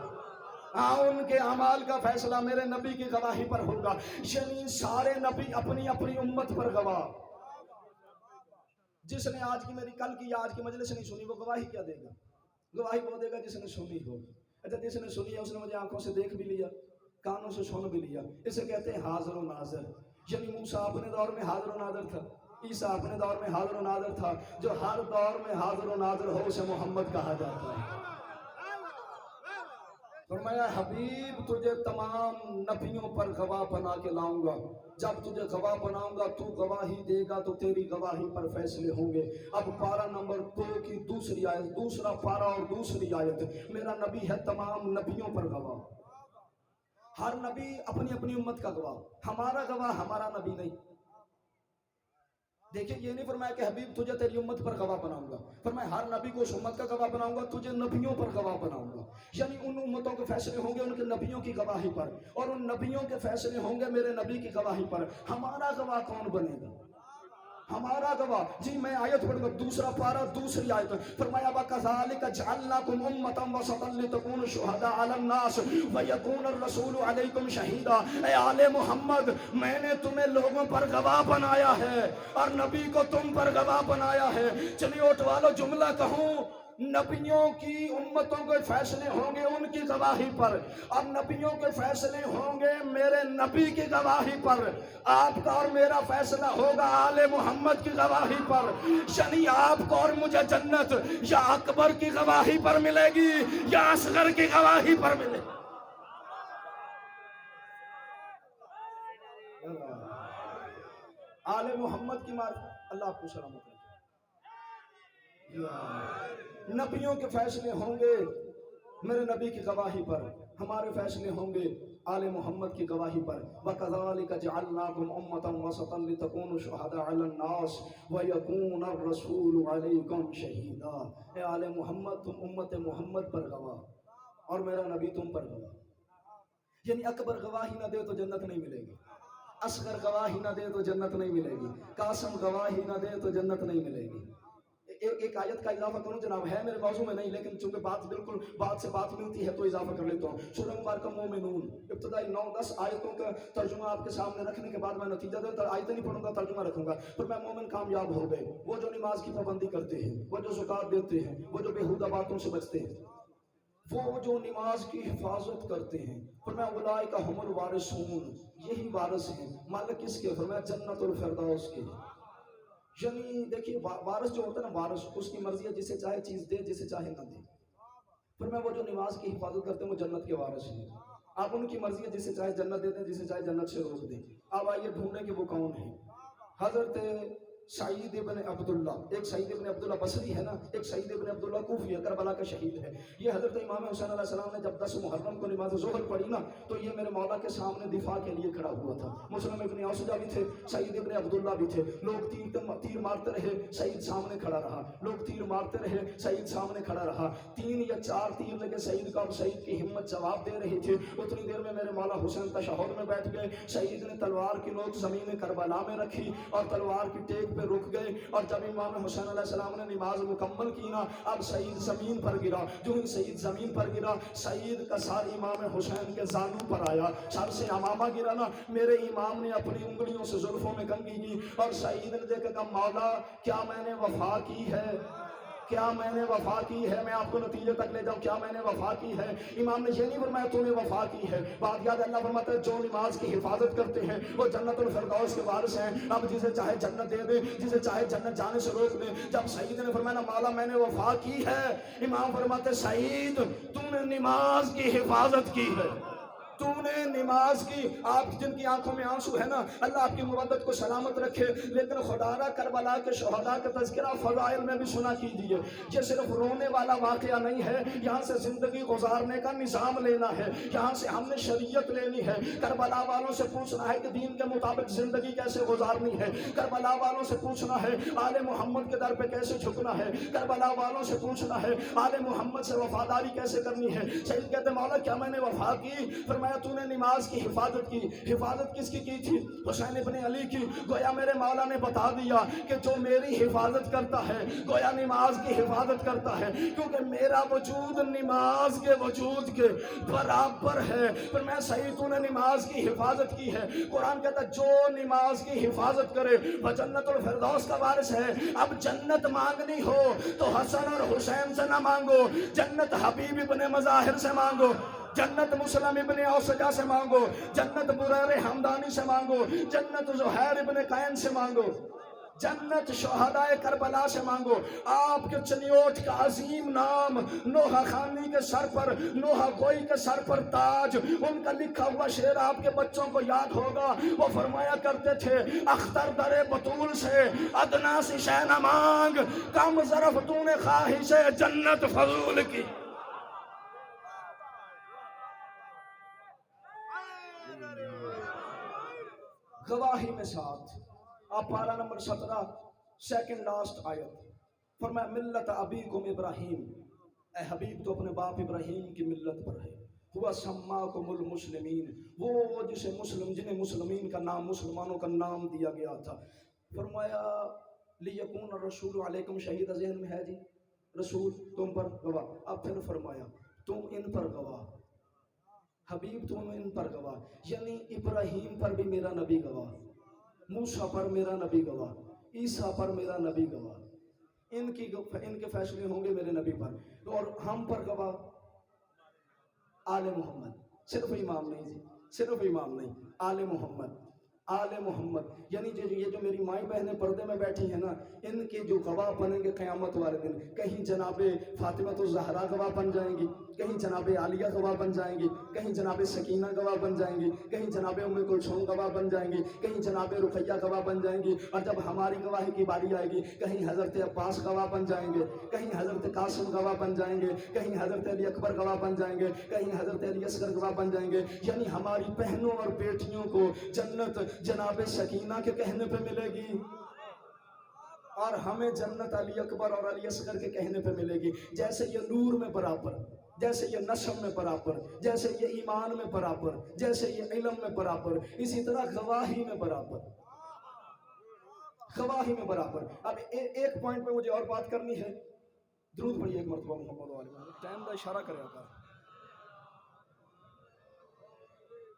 ہاں ان کے اعمال کا فیصلہ میرے نبی کی گواہی پر ہوگا۔ یعنی سارے نبی اپنی اپنی امت پر گواہ۔ جس نے آج کی میری کل کی یا آج کی مجلس نہیں سنی وہ گواہی کیا دے گا؟ گواہی وہ دے گا جس نے سنی ہو۔ اچھا جس نے سنی ہے اس نے مجھے آنکھوں سے دیکھ بھی لیا، کانوں سے سن بھی لیا، اسے کہتے ہیں حاضر و ناظر۔ یعنی موسیٰ اپنے دور میں حاضر و ناظر تھا، عیسیٰ اپنے دور میں حاضر و ناظر تھا، جو ہر دور میں حاضر و ناظر ہو اسے محمد کہا جاتا ہے۔ فرمایا حبیب تجھے تمام نبیوں پر گواہ بنا کے لاؤں گا، جب تجھے گواہ بناؤں گا تو گواہی دے گا تو تیری گواہی پر فیصلے ہوں گے۔ اب پارہ نمبر 2 کی دوسری آیت، دوسرا پارہ اور دوسری آیت، میرا نبی ہے تمام نبیوں پر گواہ۔ ہر نبی اپنی اپنی امت کا گواہ، ہمارا گواہ ہمارا نبی نہیں۔ دیکھیں یہ نہیں فرمایا کہ حبیب تجھے تیری امت پر گواہ بناؤں گا، فرمایا ہر نبی کو اس امت کا گواہ بناؤں گا، تجھے نبیوں پر گواہ بناؤں گا۔ یعنی ان امتوں کے فیصلے ہوں گے ان کے نبیوں کی گواہی پر، اور ان نبیوں کے فیصلے ہوں گے میرے نبی کی گواہی پر۔ ہمارا گواہ کون بنے گا؟ ہمارا گواہ جی میں آیت پڑھوں گا، دوسرا پارہ دوسری آیت، فرمایا وَكَذَلِكَ جَعَلْنَاكُمْ أُمَّةً وَسَطًا لِتَكُونُوا شُهَدَاءَ عَلَى النَّاسِ وَيَكُونَ الرَّسُولُ عَلَيْكُمْ شَهِيدًا۔ اے آل محمد میں نے تمہیں لوگوں پر گواہ بنایا ہے اور نبی کو تم پر گواہ بنایا ہے۔ چلیے اٹھوا لو جملہ کہوں، نبیوں کی امتوں کے فیصلے ہوں گے ان کی گواہی پر، اور نبیوں کے فیصلے ہوں گے میرے نبی کی گواہی پر، آپ کا اور میرا فیصلہ ہوگا آل محمد کی گواہی پر۔ یعنی آپ کو اور مجھے جنت یا اکبر کی گواہی پر ملے گی یا اصغر کی گواہی پر ملے گی۔ آل محمد کی معرفت، اللہ آپ کو سلامت رکھے۔ نبیوں کے فیصلے ہوں گے میرے نبی کی گواہی پر، ہمارے فیصلے ہوں گے آل محمد کی گواہی پر۔ وَكَذَلِكَ جَعَلْنَاكُمْ أُمَّةً وَسَطًا لِتَكُونُوا شُهَدَاءَ عَلَى النَّاسِ وَيَكُونَ الرَّسُولُ عَلَيْكُمْ شَهِيدًا۔ اے آل محمد تم امت محمد پر گواہ اور میرا نبی تم پر گواہ۔ یعنی اکبر گواہی نہ دے تو جنت نہیں ملے گی، اصغر گواہی نہ دے تو جنت نہیں ملے گی، قاسم گواہی نہ دے تو جنت نہیں ملے گی۔ ایک آیت کا اضافہ کروں جناب، ہے میرے موضوع میں نہیں لیکن چونکہ بات بالکل بات سے بات ملتی ہے تو اضافہ کر لیتا ہوں۔ سورہ مبارکہ مومنون ابتدائی 9-10 آیتوں کا ترجمہ آپ کے سامنے رکھنے کے بعد میں نتیجہ دے آیتیں نہیں پڑھوں گا، ترجمہ رکھوں گا۔ پھر میں مومن کامیاب ہو گئے، وہ جو نماز کی پابندی کرتے ہیں، وہ جو زکوٰۃ دیتے ہیں، وہ جو بیہودہ باتوں سے بچتے ہیں، وہ جو نماز کی حفاظت کرتے ہیں، فرمایا اولئک ھم الوارثون، یہی وارث ہیں۔ مالک کس کے؟ فرمایا جنت الفردوس کے۔ یعنی دیکھیے وارث جو ہوتا ہے نا، وارث اس کی مرضی ہے، جسے چاہے چیز دے جسے چاہے نہ دے۔ فرمایا وہ جو نماز کی حفاظت کرتے ہیں وہ جنت کے وارث ہیں۔ آپ ان کی مرضی ہے، جسے چاہے جنت دے دیں، جسے چاہے جنت سے روک دیں۔ اب آئیے ڈھونڈیں کہ وہ کون ہیں۔ حضرت سعید ابن عبداللہ، ایک سعید ابن عبداللہ بصری ہے نا، ایک سعید ابن عبداللہ کوفی ہے، کربلا کا شہید ہے۔ یہ حضرت امام حسین علیہ السلام نے جب 10 محرم کو نماز ظہر پڑھی نا تو یہ میرے مولا کے سامنے دفاع کے لیے کھڑا ہوا تھا۔ مسلم ابن اوسجہ بھی تھے، سعید ابن عبداللہ بھی تھے۔ لوگ تیر مارتے رہے، سعید سامنے کھڑا رہا، لوگ تیر مارتے رہے، سعید سامنے کھڑا رہا۔ 3 یا 4 تیر لگے سعید کا، اور سعید کی ہمت جواب دے رہی تھی۔ اتنی دیر میں میرے مولا حسین تشہد میں بیٹھ گئے۔ سعید نے تلوار کی نوک زمین کربلا میں رکھی اور تلوار کی ٹیک پہ رک گئے، اور جب امام حسین علیہ السلام نے نماز مکمل کی نا، اب سعید زمین پر گرا۔ جو ہی سعید زمین پر گرا، سعید کا سار امام حسین کے زانو پر آیا، سر سے امامہ گرا نا، میرے امام نے اپنی انگلیوں سے زلفوں میں کنگھی کی، اور سعید نے دیکھا کہ مولا کیا میں نے وفا کی ہے، کیا میں نے وفا کی ہے؟ میں آپ کو نتیجے تک لے جاؤں، کیا میں نے وفا کی ہے؟ امام نے یہ نہیں فرمایا تو نے وفا کی ہے، بات یاد ہے، اللہ فرماتا ہے جو نماز کی حفاظت کرتے ہیں وہ جنت الفردوس کے وارث ہیں۔ اب جسے چاہے جنت دے دے، جسے چاہے جنت جانے سے روک دے۔ جب سعید نے فرمایا مولا میں نے وفا کی ہے، امام فرماتے سعید تو نے نماز کی حفاظت کی ہے، تو نے نماز کی۔ آپ جن کی آنکھوں میں آنسو ہے نا، اللہ آپ کی مودت کو سلامت رکھے، لیکن خدا را کربلا کے شہداء کا تذکرہ فضائل میں بھی سنا کیجیے۔ یہ صرف رونے والا واقعہ نہیں ہے، یہاں سے زندگی گزارنے کا نظام لینا ہے، یہاں سے ہم نے شریعت لینی ہے۔ کربلا والوں سے پوچھنا ہے کہ دین کے مطابق زندگی کیسے گزارنی ہے، کربلا والوں سے پوچھنا ہے آل محمد کے در پہ کیسے جھکنا ہے، کربلا والوں سے پوچھنا ہے آل محمد سے وفاداری کیسے کرنی ہے۔ سعید کہتے مولا کیا میں نے وفا کی؟ فرمایا تو نے نماز کی حفاظت کی۔ حفاظت کس کی تھی؟ حسین ابن علی کی۔ گویا میرے مولا نے بتا دیا کہ جو میری حفاظت کرتا ہے گویا نماز کی حفاظت کرتا ہے، کیونکہ میرا وجود نماز کے وجود کے برابر ہے۔ پھر میں صحیح تو نے نماز کی حفاظت کی ہے۔ قرآن کہتا ہے جو نماز کی حفاظت کرے وہ جنت الفردوس کا وارث ہے۔ اب جنت مانگنی ہو تو حسن اور حسین سے نہ مانگو، جنت حبیب ابن مظاہر سے مانگو، جنت مسلم ابن اوسجہ سے مانگو، جنت بریر حمدانی سے مانگو، جنت زہیر ابن قین سے مانگو، جنت شہداء کربلا سے مانگو۔ آپ کے چنیوٹ کا عظیم نام نوحہ خانی کے سر پر، نوحہ گوئی کے سر پر تاج، ان کا لکھا ہوا شعر آپ کے بچوں کو یاد ہوگا۔ وہ فرمایا کرتے تھے اختر در بطول سے ادنا سی شے نہ مانگ، کم ظرف تو نے خواہش جنت فضول کی۔ گواہی میں ساتھ آپ پارہ نمبر 17 سیکنڈ لاسٹ آیت فرمایا ملت ابیکم ابراہیم، اے حبیب تو اپنے باپ ابراہیم کی ملت پر ہے۔ ہوا سماکم المسلمین، وہ جسے مسلم، جنہیں مسلمین کا نام، مسلمانوں کا نام دیا گیا تھا۔ فرمایا لیکون الرسول علیکم شہید، ذہن میں ہے جی، رسول تم پر گواہ۔ اب پھر فرمایا تم ان پر گواہ، حبیب تم ان پر گواہ، یعنی ابراہیم پر بھی میرا نبی گواہ، موسیٰ پر میرا نبی گواہ، عیسیٰ پر میرا نبی گواہ۔ ان کے فیصلے ہوں گے میرے نبی پر، اور ہم پر گواہ آل محمد، صرف امام نہیں جی، صرف امام نہیں، آل محمد، آل محمد، یعنی یہ جو میری مائیں بہنیں پردے میں بیٹھی ہیں نا، ان کے جو گواہ بنیں گے قیامت والے دن، کہیں جناب فاطمہ الزہرا گواہ بن جائیں گی، کہیں جناب عالیہ گواہ بن جائیں گی، کہیں جناب سکینہ گواہ بن جائیں گی، کہیں جناب ام کلثوم گواہ بن جائیں گی، کہیں جناب رقیہ گواہ بن جائیں گی، اور جب ہماری گواہی کی باری آئے گی کہیں حضرت عباس گواہ بن جائیں گے، کہیں حضرت قاسم گواہ بن جائیں گے، کہیں حضرت علی اکبر گواہ بن جائیں گے، کہیں حضرت علی اصغر گواہ بن جائیں گے، یعنی ہماری بہنوں اور بیٹیوں کو جنت جناب سکینہ کے کہنے پہ ملے گی، اور ہمیں جنت علی اکبر اور علی اصغر کے کہنے پہ ملے گی۔ جیسے یہ نور میں برابر، جیسے یہ نسب میں برابر، جیسے یہ ایمان میں برابر، جیسے یہ علم میں برابر، اسی طرح گواہی میں برابر، گواہی میں برابر۔ اب ایک پوائنٹ پہ مجھے اور بات کرنی ہے، درود پڑھیے ایک مرتبہ محمد علیہ وسلم، ٹائم کا اشارہ کرے آقا۔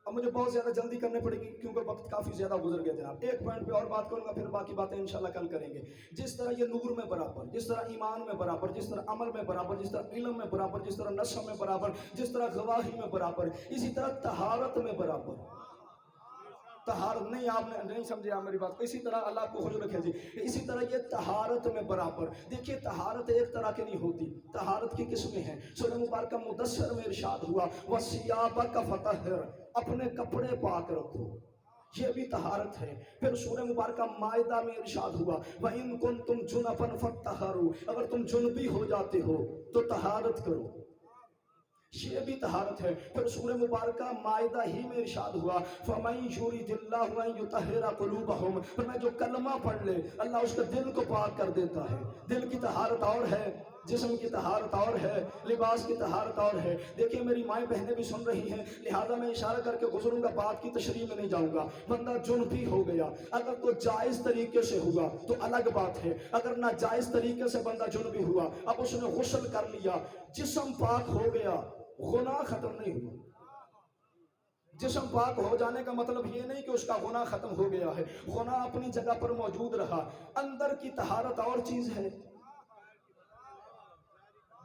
اب مجھے بہت زیادہ جلدی کرنے پڑے گی کیونکہ وقت کافی زیادہ گزر گیا جناب۔ ایک پوائنٹ پہ اور بات کروں گا، پھر باقی باتیں انشاءاللہ کل کریں گے۔ جس طرح یہ نور میں برابر، جس طرح ایمان میں برابر، جس طرح عمل میں برابر، جس طرح علم میں برابر، جس طرح نسب میں برابر، جس طرح گواہی میں برابر، اسی طرح طہارت میں برابر۔ طہارت نہیں، آپ نے نہیں سمجھے آپ میری بات کو، اسی طرح اللہ کو حضور رکھے جی، اسی طرح یہ طہارت میں برابر۔ دیکھیے طہارت ایک طرح کی نہیں ہوتی، طہارت کی قسمیں ہیں۔ سورہ مبارکہ مدثر میں ارشاد ہوا وَثِيَابَكَ فَطَهِّرْ، اپنے کپڑے پاک رکھو، یہ بھی طہارت ہے۔ پھر سورہ مبارکہ مائدہ میں ارشاد ہوا وَإِن كُنتُمْ جُنُبًا فَطَّهِّرُوا، اگر تم جنبی ہو جاتے ہو تو طہارت کرو، یہ بھی طہارت ہے۔ پھر سورہ مبارکہ مائدہ ہی میں ارشاد ہوا فَمَن يُرِدِ اللَّهُ أَن يُطَهِّرَ قُلُوبَهُمْ، پھر میں جو کلمہ پڑھ لے اللہ اس کے دل کو پاک کر دیتا ہے۔ دل کی طہارت اور ہے، جسم کی طہارت اور ہے، لباس کی طہارت اور ہے۔ دیکھیں میری مائیں بہنیں بھی سن رہی ہیں، لہٰذا میں اشارہ کر کے گزروں گا، بات کی تشریح میں نہیں جاؤں گا۔ بندہ جنبی ہو گیا، اگر تو جائز طریقے سے ہوا تو الگ بات ہے، اگر ناجائز طریقے سے بندہ جنبی ہوا، اب اس نے غسل کر لیا، جسم پاک ہو گیا، گناہ ختم نہیں ہوا۔ جسم پاک ہو جانے کا مطلب یہ نہیں کہ اس کا گناہ ختم ہو گیا ہے، گناہ اپنی جگہ پر موجود رہا۔ اندر کی طہارت اور چیز ہے،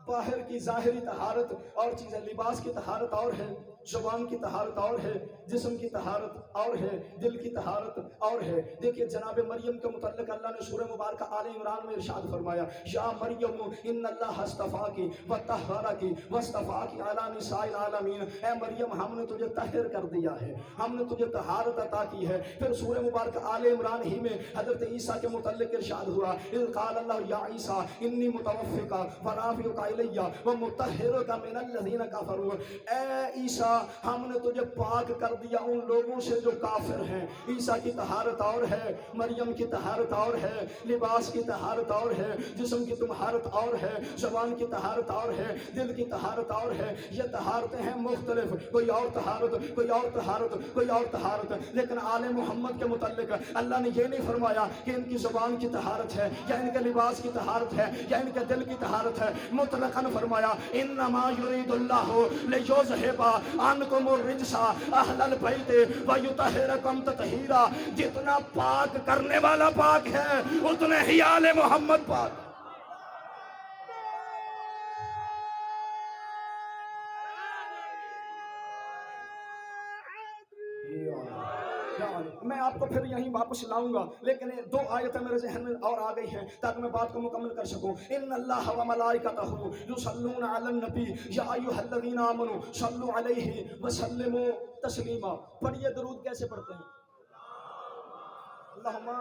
باہر کی ظاہری طہارت اور چیز ہے۔ لباس کی طہارت اور ہے، زبان کی طہارت اور ہے، جسم کی طہارت اور ہے، دل کی طہارت اور ہے۔ دیکھیے جناب مریم کے متعلق اللہ نے سورہ مبارکہ آل عمران میں ارشاد فرمایا یا مریم ان اللہ اصطفاکی وطہرکی واصطفاکی علی نساء العالمین، اے مریم ہم نے تجھے طاہر کر دیا ہے، ہم نے تجھے طہارت عطا کی ہے۔ پھر سورہ مبارکہ آل عمران ہی میں حضرت عیسیٰ کے متعلق ارشاد ہوا اذ قال اللہ یا عیسیٰ انی متوفیک ورافعک الیہ ومطہرک من الذین کفروا، اے عیسیٰ ہم نے تجھے پاک کر دیا ان لوگوں سے جو کافر ہیں۔ عیسیٰ کی طہارت اور ہے، مریم کی طہارت اور ہے، لباس کی طہارت اور ہے، جسم کی طہارت اور ہے، زبان کی طہارت اور ہے، دل کی طہارت اور ہے۔ یہ طہارتیں ہیں مختلف، کوئی اور طہارت، کوئی اور طہارت، کوئی اور طہارت۔ لیکن آل محمد کے متعلق اللہ نے یہ نہیں فرمایا کہ ان کی زبان کی طہارت ہے یا ان کے لباس کی طہارت ہے یا ان کے دل کی طہارت ہے، مطلقاً فرمایا انما یرید اللہ لیذھب عنکم الرجس اہل البیت ویطہرکم تطہیرا، جتنا پاک کرنے والا پاک ہے اتنے ہی آل محمد پاک۔ میں آپ کو پھر یہیں واپس لاؤں گا، لیکن دو آیتیں میرے ذہن میں اور آ گئی ہیں تاکہ میں بات کو مکمل کر سکوں۔ ان اللہ وملائکتہ یصلون علی النبی یا ایھا الذین آمنوا صلوا علیہ وسلموا تسلیما۔ پڑھیے درود کیسے پڑھتے ہیں؟ اللہم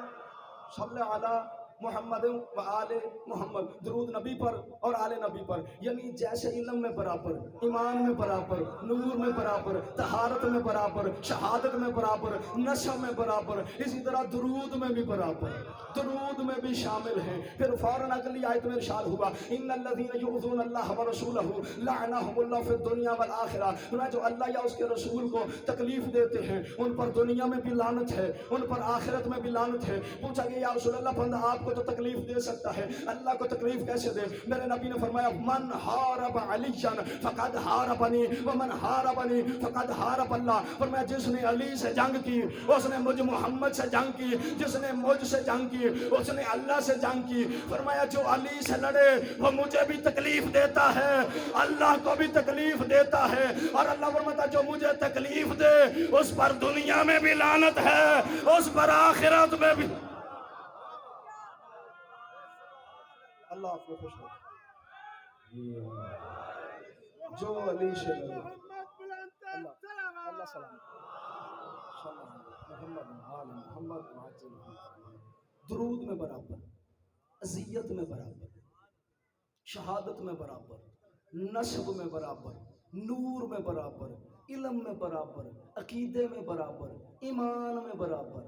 صلی علی محمد و آل محمد، درود نبی پر اور آل نبی پر، یعنی جیسے علم میں برابر، ایمان میں برابر، نور میں برابر، طہارت میں برابر، شہادت میں برابر، نسب میں برابر، اسی طرح درود میں بھی برابر، درود میں بھی شامل ہیں۔ پھر فوراً اگلی آیت میں ارشاد ہوا ان الذین یؤذون اللہ ورسولہ لعنہم اللہ فی الدنیا والآخرہ، جو اللہ یا اس کے رسول کو تکلیف دیتے ہیں ان پر دنیا میں بھی لعنت ہے، ان پر آخرت میں بھی لعنت ہے۔ پوچھا کہ یا رسول اللہ بندہ آپ کو تو تکلیف دے سکتا ہے، اللہ کو تکلیف کیسے دے؟ میرے نبی نے فرمایا من حارب علیًا فقد حاربنی ومن حاربنی فقد حارب اللہ۔ فرمایا جس نے علی سے جنگ کی اس نے مجھ محمد سے جنگ کی، جس نے مجھ سے جنگ کی اس نے اللہ سے جنگ کی۔ فرمایا جو علی سے لڑے وہ مجھے بھی تکلیف دیتا ہے، اللہ کو بھی تکلیف دیتا ہے، اور اللہ فرماتا جو مجھے تکلیف دے اس پر دنیا میں بھی لعنت ہے، اس پر آخرت میں بھی۔ اللہ آپ کو خوش رکھے۔ جو علی سے لڑے اللہ سلام محمد آل محمد درود میں برابر، اذیت میں برابر، شہادت میں برابر، نسب میں برابر، نور میں برابر، علم میں برابر، عقیدے میں برابر، ایمان میں برابر۔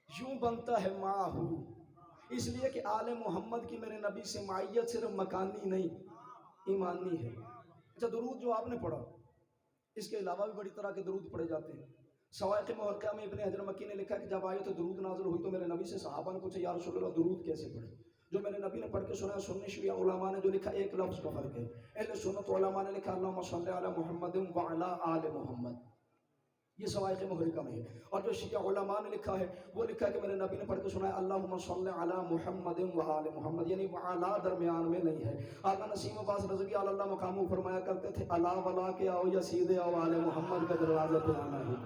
یوں بنتا ہے معہو، اس لیے کہ آل محمد کی میرے نبی سے معیت صرف مکانی نہیں ایمانی ہے۔ اچھا درود جو آپ نے پڑھا اس کے علاوہ بھی بڑی طرح کے درود پڑھے جاتے ہیں۔ سوائق محرقہ میں ابن حجر مکی نے لکھا کہ جب آئی تو درود نازل ہوئی تو میرے نبی سے صحابہ نے پوچھا یا رسول اللہ درود کیسے پڑھے؟ جو میرے نبی نے پڑھ کے سنا، سنی شیعہ علماء نے جو لکھا ایک لفظ کا فرق ہے۔ اہل سنت علماء نے لکھا اللہم صلی علی محمد وعلی آل محمد، یہ سوائق محرقہ میں ہے۔ اور جو شیعہ علماء نے لکھا ہے وہ لکھا ہے کہ میرے نبی نے پڑھ کے سنا ہے اللہم صلی علی محمد وآل محمد، یعنی وعلا درمیان میں نہیں ہے۔ آقا نسیم عباس رضی اللہ مقامو فرمایا کرتے تھے الا ولا کے آؤ یا سیدھے آؤ آل محمد کے دروازے پہ آنا ہی،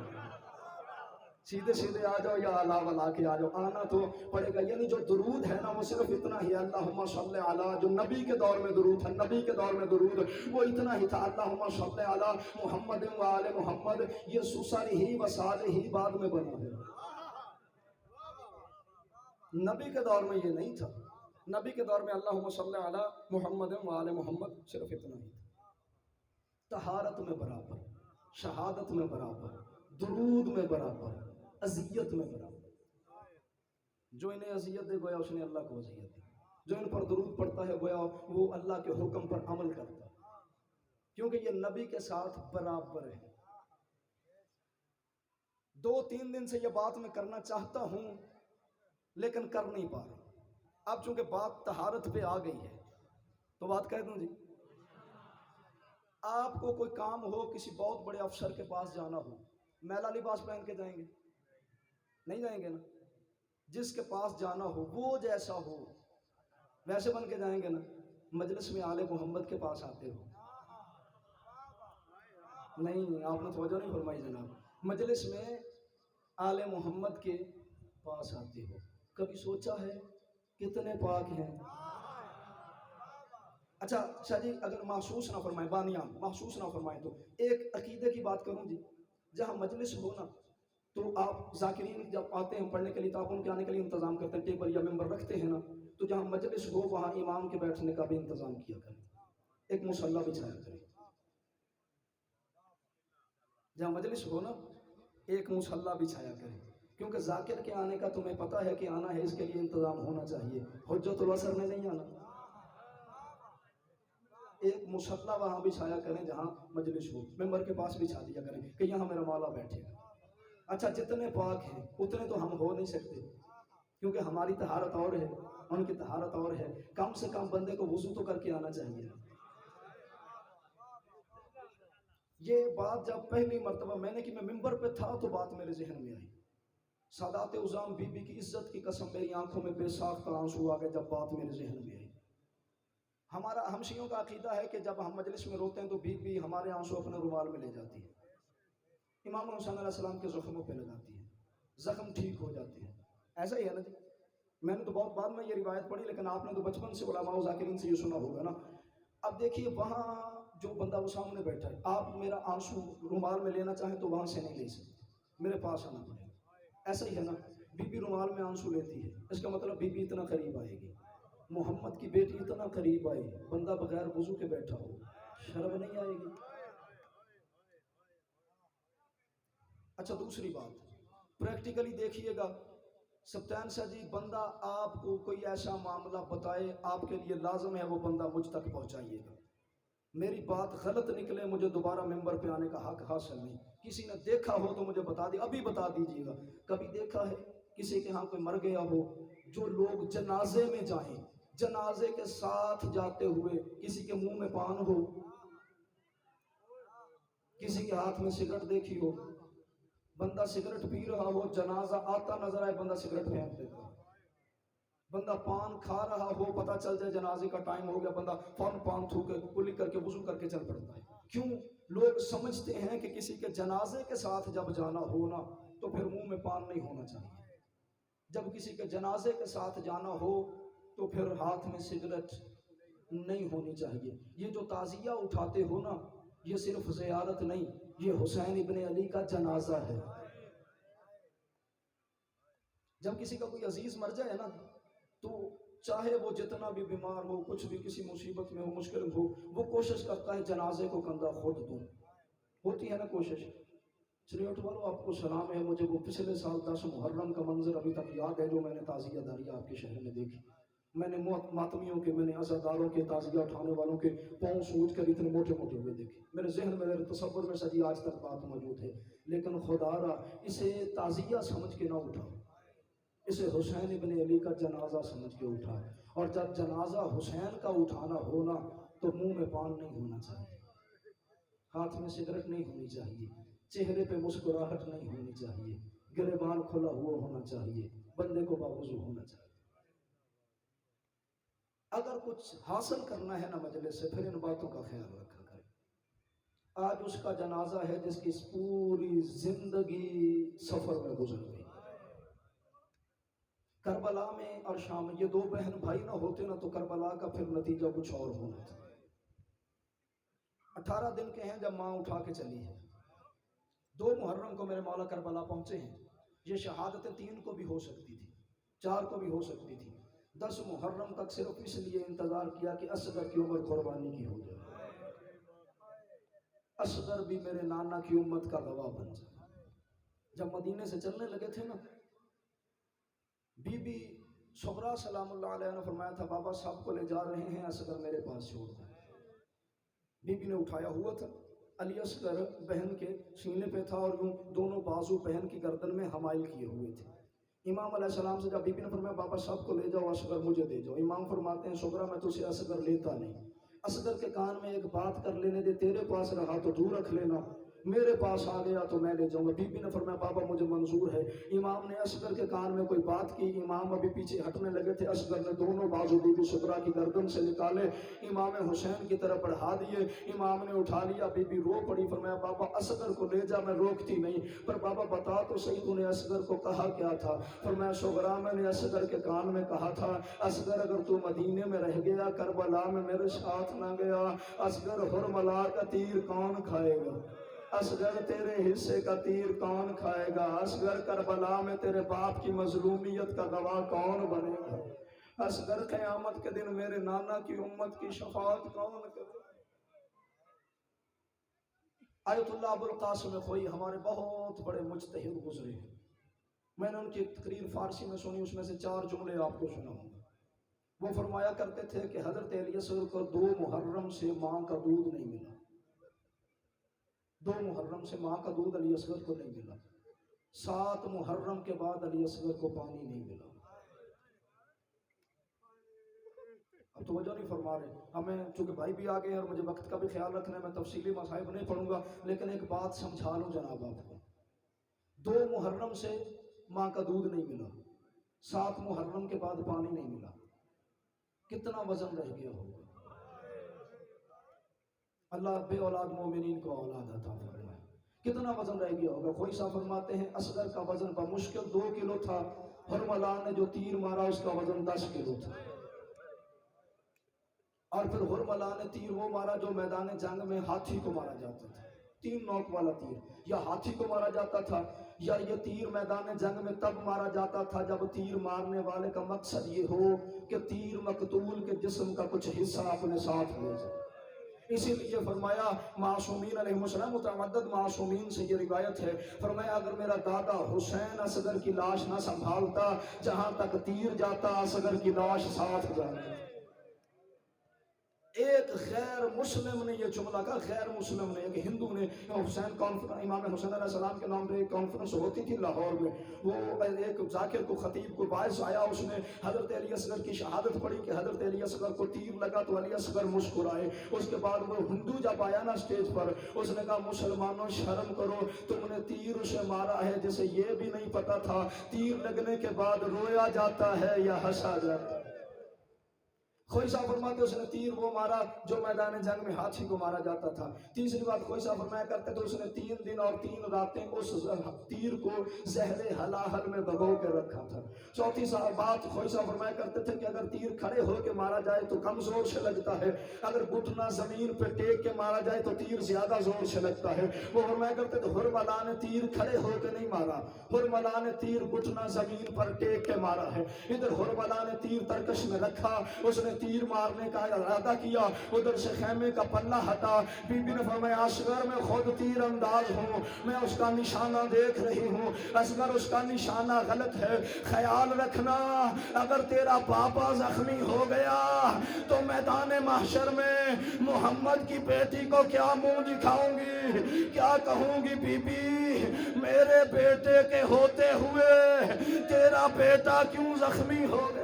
سیدھے سیدھے آ جاؤ یا الا ولا کے آ جاؤ، آنا تو پڑے گا۔ یعنی جو درود ہے نا وہ صرف اتنا ہی ہے اللہم صلی علی، جو نبی کے دور میں درود تھا، نبی کے دور میں درود وہ اتنا ہی تھا اللہم صلی علی محمد وآل محمد، یہ سسر ہی وسال ہی بعد میں بنا ہے، نبی کے دور میں یہ نہیں تھا۔ نبی کے دور میں اللہم صلی علی محمد وآل محمد صرف اتنا ہی تھا۔ طہارت میں برابر، شہادت میں برابر، درود میں برابر، اذیت میں برابر۔ جو انہیں اذیت دے گویا اس نے اللہ کو اذیت دی، جو ان پر درود پڑھتا ہے گویا وہ اللہ کے حکم پر عمل کرتا ہے، کیونکہ یہ نبی کے ساتھ برابر ہے۔ 2-3 دن سے یہ بات میں کرنا چاہتا ہوں لیکن کر نہیں پا رہا، اب چونکہ بات طہارت پہ آ گئی ہے تو بات کہہ دوں جی۔ آپ کو کوئی کام ہو، کسی بہت بڑے افسر کے پاس جانا ہو، میلا لباس پہن کے جائیں گے؟ نہیں جائیں گے نا۔ جس کے پاس جانا ہو وہ جیسا ہو ویسے بن کے جائیں گے نا۔ مجلس میں آل محمد کے پاس آتے ہو، نہیں آپ نے توجہ نہیں فرمائی جناب، مجلس میں آل محمد کے پاس آتے ہو، کبھی سوچا ہے کتنے پاک ہیں؟ اچھا جی اگر محسوس نہ فرمائیں، بانیان محسوس نہ فرمائیں تو ایک عقیدے کی بات کروں جی۔ جہاں مجلس ہو نا تو آپ ذاکرین جب آتے ہیں پڑھنے کے لیے تو آپ ان کے آنے کے لیے انتظام کرتے ہیں، ٹیبل یا ممبر رکھتے ہیں نا، تو جہاں مجلس ہو وہاں امام کے بیٹھنے کا بھی انتظام کیا کریں، ایک مصلی بچھایا کریں۔ جہاں مجلس ہو نا ایک مصلی بچھایا کریں، کیونکہ ذاکر کے آنے کا تمہیں پتہ ہے کہ آنا ہے، اس کے لیے انتظام ہونا چاہیے، حجت العصر میں نہیں آنا۔ ایک مصلی وہاں بچھایا کریں جہاں مجلس ہو، ممبر کے پاس بچھا دیا کریں کہ یہاں میرا مولا بیٹھے گا۔ اچھا جتنے پاک ہیں اتنے تو ہم ہو نہیں سکتے، کیونکہ ہماری طہارت اور ہے، ان کی طہارت اور ہے۔ کم سے کم بندے کو وضو تو کر کے آنا چاہیے۔ یہ بات جب پہلی مرتبہ میں نے کہ میں ممبر پہ تھا تو بات میرے ذہن میں آئی، سادات عظام بی بی کی عزت کی قسم میری آنکھوں میں بے ساختہ آنسو آ گئے جب بات میرے ذہن میں آئی۔ ہم شیعوں کا عقیدہ ہے کہ جب ہم مجلس میں روتے ہیں تو بی بی ہمارے آنسو اپنے رومال میں لے جاتی ہے، امام حسین علیہ السلام کے زخموں پہ لگاتی ہے، زخم ٹھیک ہو جاتے ہیں۔ ایسا ہی ہے نا جی، میں نے تو بہت بعد میں یہ روایت پڑھی لیکن آپ نے تو بچپن سے علماء و ذاکرین سے یہ سنا ہوگا نا۔ اب دیکھیے وہاں جو بندہ وہ سامنے بیٹھا ہے، آپ میرا آنسو رومال میں لینا چاہیں تو وہاں سے نہیں لے سکتے، میرے پاس آنا پڑے گا۔ ایسا ہی ہے نا، بی بی رومال میں آنسو لیتی ہے، اس کا مطلب بی بی اتنا قریب آئے گی، محمد کی بیٹی اتنا قریب آئی، بندہ بغیر وضو کے بیٹھا ہو، شرم نہیں آئے گی؟ اچھا دوسری بات پریکٹیکلی دیکھیے گا، سبتین شاہ جی بندہ آپ کو کوئی ایسا معاملہ بتائے، آپ کے لیے لازم ہے وہ بندہ مجھ تک پہنچائیے گا۔ میری بات غلط نکلے مجھے دوبارہ ممبر پہ آنے کا حق حاصل نہیں۔ کسی نے دیکھا ہو تو مجھے بتا دی، ابھی بتا دیجیے گا۔ کبھی دیکھا ہے کسی کے ہاں کوئی مر گیا ہو، جو لوگ جنازے میں جائیں، جنازے کے ساتھ جاتے ہوئے کسی کے منہ میں پان ہو، کسی کے ہاتھ میں سگریٹ دیکھی ہو، بندہ سگریٹ پی رہا ہو، جنازہ آتا نظر آئے، بندہ سگریٹ پھینک دیتا ہے، بندہ پان کھا رہا ہو، پتہ چل جائے جنازے کا ٹائم ہو گیا، بندہ فوراً پان تھوک کے کلی کر کے وضو کر کے چل پڑتا ہے۔ کیوں؟ لوگ سمجھتے ہیں کہ کسی کے جنازے کے ساتھ جب جانا ہو نا تو پھر منہ میں پان نہیں ہونا چاہیے، جب کسی کے جنازے کے ساتھ جانا ہو تو پھر ہاتھ میں سگریٹ نہیں ہونی چاہیے۔ یہ جو تعزیہ اٹھاتے ہو نا، یہ صرف زیارت نہیں، یہ حسین ابن علی کا جنازہ ہے۔ جب کسی کا کوئی عزیز مر جائے نا تو چاہے وہ جتنا بھی بیمار ہو، کچھ بھی کسی مصیبت میں ہو، مشکل ہو، وہ کوشش کرتا ہے جنازے کو کندھا خود دوں، ہوتی ہے نا کوشش۔ چلیے اٹھ والو، آپ کو سلام ہے۔ مجھے وہ پچھلے سال 10 محرم کا منظر ابھی تک یاد ہے جو میں نے تعزیہ داری آپ کے شہر میں دیکھی۔ میں نے ماتمیوں کے، میں نے عزاداروں کے، تعزیہ اٹھانے والوں کے پاؤں سوج کر اتنے موٹے موٹے ہوئے دیکھے، میرے ذہن میں، میرے تصور میں سجی آج تک بات موجود ہے۔ لیکن خدا را اسے تعزیہ سمجھ کے نہ اٹھا، اسے حسین ابن علی کا جنازہ سمجھ کے اٹھا۔ اور جب جنازہ حسین کا اٹھانا ہونا تو منہ میں پان نہیں ہونا چاہیے، ہاتھ میں سگریٹ نہیں ہونی چاہیے، چہرے پہ مسکراہٹ نہیں ہونی چاہیے، گریبان کھلا ہوا ہونا چاہیے، بندے کو باوضو ہونا چاہیے۔ اگر کچھ حاصل کرنا ہے نا مجلس سے، پھر ان باتوں کا خیال رکھا کرے۔ آج اس کا جنازہ ہے جس کی پوری زندگی سفر میں گزر گئی۔ کربلا میں اور شام میں یہ دو بہن بھائی نہ ہوتے نا تو کربلا کا پھر نتیجہ کچھ اور ہونا تھا۔ 18 دن کے ہیں جب ماں اٹھا کے چلی ہے۔ 2 محرم کو میرے مولا کربلا پہنچے ہیں۔ یہ شہادتیں 3 کو بھی ہو سکتی تھی، 4 کو بھی ہو سکتی تھی۔ 10 محرم تک صرف اس لیے انتظار کیا کہ اصغر کی عمر قربانی کی ہو جائے، اصغر بھی میرے نانا کی امت کا گواہ بن جائے۔ جب مدینے سے چلنے لگے تھے نا، بی بی صغرا سلام اللہ علیہ نے فرمایا تھا بابا صاحب کو لے جا رہے ہیں، اصغر میرے پاس چھوڑ دیں۔ بی بی نے اٹھایا ہوا تھا، علی اصغر بہن کے سینے پہ تھا اور یوں دونوں بازو بہن کی گردن میں حمائل کیے ہوئے تھے۔ امام علیہ السلام سے جب بی بی نے فرمایا بابا صاحب کو لے جاؤ، اصغر مجھے دے جاؤ، امام فرماتے ہیں صغرا میں تجھے اصغر لیتا نہیں، اصغر کے کان میں ایک بات کر لینے دے، تیرے پاس رہا تو دور رکھ لینا، میرے پاس آ گیا تو میں لے جاؤں گا۔ بی بی نے فرمایا بابا مجھے منظور ہے۔ امام نے اصغر کے کان میں کوئی بات کی، امام ابھی پیچھے ہٹنے لگے تھے، اصغر نے دونوں بازو بی بی صغرا کی گردن سے نکالے، امام حسین کی طرف بڑھا دیے، امام نے اٹھا لیا، بی بی رو پڑی، فرمایا بابا اصغر کو لے جا، میں روکتی نہیں، پر بابا بتا تو صحیح تو نے اصغر کو کہا کیا تھا؟ فرمایا صغرا میں نے اصغر کے کان میں کہا تھا اصغر اگر تو مدینے میں رہ گیا، کربلا میں میرے ساتھ نہ گیا، اصغر حرملا کا تیر کون کھائے گا؟ اصغر تیرے حصے کا تیر کون کھائے گا؟ اصغر کربلا میں تیرے باپ کی مظلومیت کا گواہ کون بنے گا؟ اصغر قیامت کے دن میرے نانا کی امت کی شفاعت کون کرے گا؟ آیت اللہ ابو القاسم خوئی ہمارے بہت بڑے مجتہد گزرے ہیں، میں نے ان کی ایک تقریر فارسی میں سنی، اس میں سے 4 جملے آپ کو سناؤں گا۔ وہ فرمایا کرتے تھے کہ حضرت علی اصغر کو 2 محرم سے ماں کا دودھ نہیں ملا، 2 محرم سے ماں کا دودھ علی اصغر کو نہیں ملا، 7 محرم کے بعد علی اصغر کو پانی نہیں ملا۔ اب توجہ نہیں فرما رہے، ہمیں چونکہ بھائی بھی آگے ہیں اور مجھے وقت کا بھی خیال رکھنا ہے، میں تفصیلی مصائب نہیں پڑھوں گا، لیکن ایک بات سمجھا لوں جناب آپ کو۔ 2 محرم سے ماں کا دودھ نہیں ملا، 7 محرم کے بعد پانی نہیں ملا، کتنا وزن رہ گیا ہوگا؟ اللہ بے اولاد مومنین کو اولاد عطا فرمائے، کتنا وزن رہ گیا ہوگا؟ کوئی صاحب فرماتے ہیں اصغر کا وزن بمشکل 2 کلو تھا، حرملا نے جو تیر مارا اس کا وزن 10 کلو تھا، اور پھر حرملا نے تیر وہ مارا جو میدان جنگ میں ہاتھی کو مارا جاتا تھا، 3 نوک والا تیر، یا ہاتھی کو مارا جاتا تھا، یا یہ تیر میدان جنگ میں تب مارا جاتا تھا جب تیر مارنے والے کا مقصد یہ ہو کہ تیر مقتول کے جسم کا کچھ حصہ اپنے ساتھ لے جائے۔ اسی لیے فرمایا معصومین علیہ السلام، متعدد معصومین سے یہ روایت ہے، فرمایا اگر میرا دادا حسین اصغر کی لاش نہ سنبھالتا، جہاں تک تیر جاتا اصغر کی لاش ساتھ جاتی۔ ایک غیر مسلم نے یہ جملہ کہا، غیر مسلم نے، ایک ہندو نے، حسین کانفرنس، امام حسین علیہ السلام کے نام پہ ایک کانفرنس ہوتی تھی لاہور میں، وہ ایک ذاکر کو، خطیب کو باعث آیا، اس نے حضرت علی اصغر کی شہادت پڑھی کہ حضرت علی اصغر کو تیر لگا تو علی اصغر مسکرائے۔ اس کے بعد وہ ہندو جب آیا نا اسٹیج پر، اس نے کہا مسلمانوں شرم کرو، تم نے تیر اسے مارا ہے جسے یہ بھی نہیں پتا تھا تیر لگنے کے بعد رویا جاتا ہے یا ہنسا جاتا ہے۔ خوئی صاحب فرماتے اس نے تیر وہ مارا جو میدان جنگ میں ہاتھی کو مارا جاتا تھا۔ تیسری بات خوئی صاحب فرمایا کرتے تو اس نے 3 دن اور 3 راتیں اس تیر کو زہر ہلاہل میں بھگو کے رکھا تھا۔ چوتھی بات خوئی صاحب فرمایا کرتے تھے کہ اگر تیر کھڑے ہو کے مارا جائے تو کم زور سے لگتا ہے، اگر گھٹنا زمین پہ ٹیک کے مارا جائے تو تیر زیادہ زور سے لگتا ہے۔ وہ فرمایا کرتے تھے حرملا نے تیر کھڑے ہو کے نہیں مارا، حرملا نے تیر گھٹنا زمین پر ٹیک کے مارا ہے۔ ادھر حرملا نے تیر ترکش میں رکھا، اس نے تیر مارنے کا ارادہ کیا، ادھر سے خیمے کا پلہ ہٹا، بی بی نے فرمایا اصغر میں خود تیر انداز ہوں، میں اس کا نشانہ دیکھ رہی ہوں، اصغر اس کا نشانہ غلط ہے، خیال رکھنا اگر تیرا پاپا زخمی ہو گیا تو میدان محشر میں محمد کی بیٹی کو کیا منہ دکھاؤں گی، کیا کہوں گی بی بی میرے بیٹے کے ہوتے ہوئے تیرا بیٹا کیوں زخمی ہو گیا۔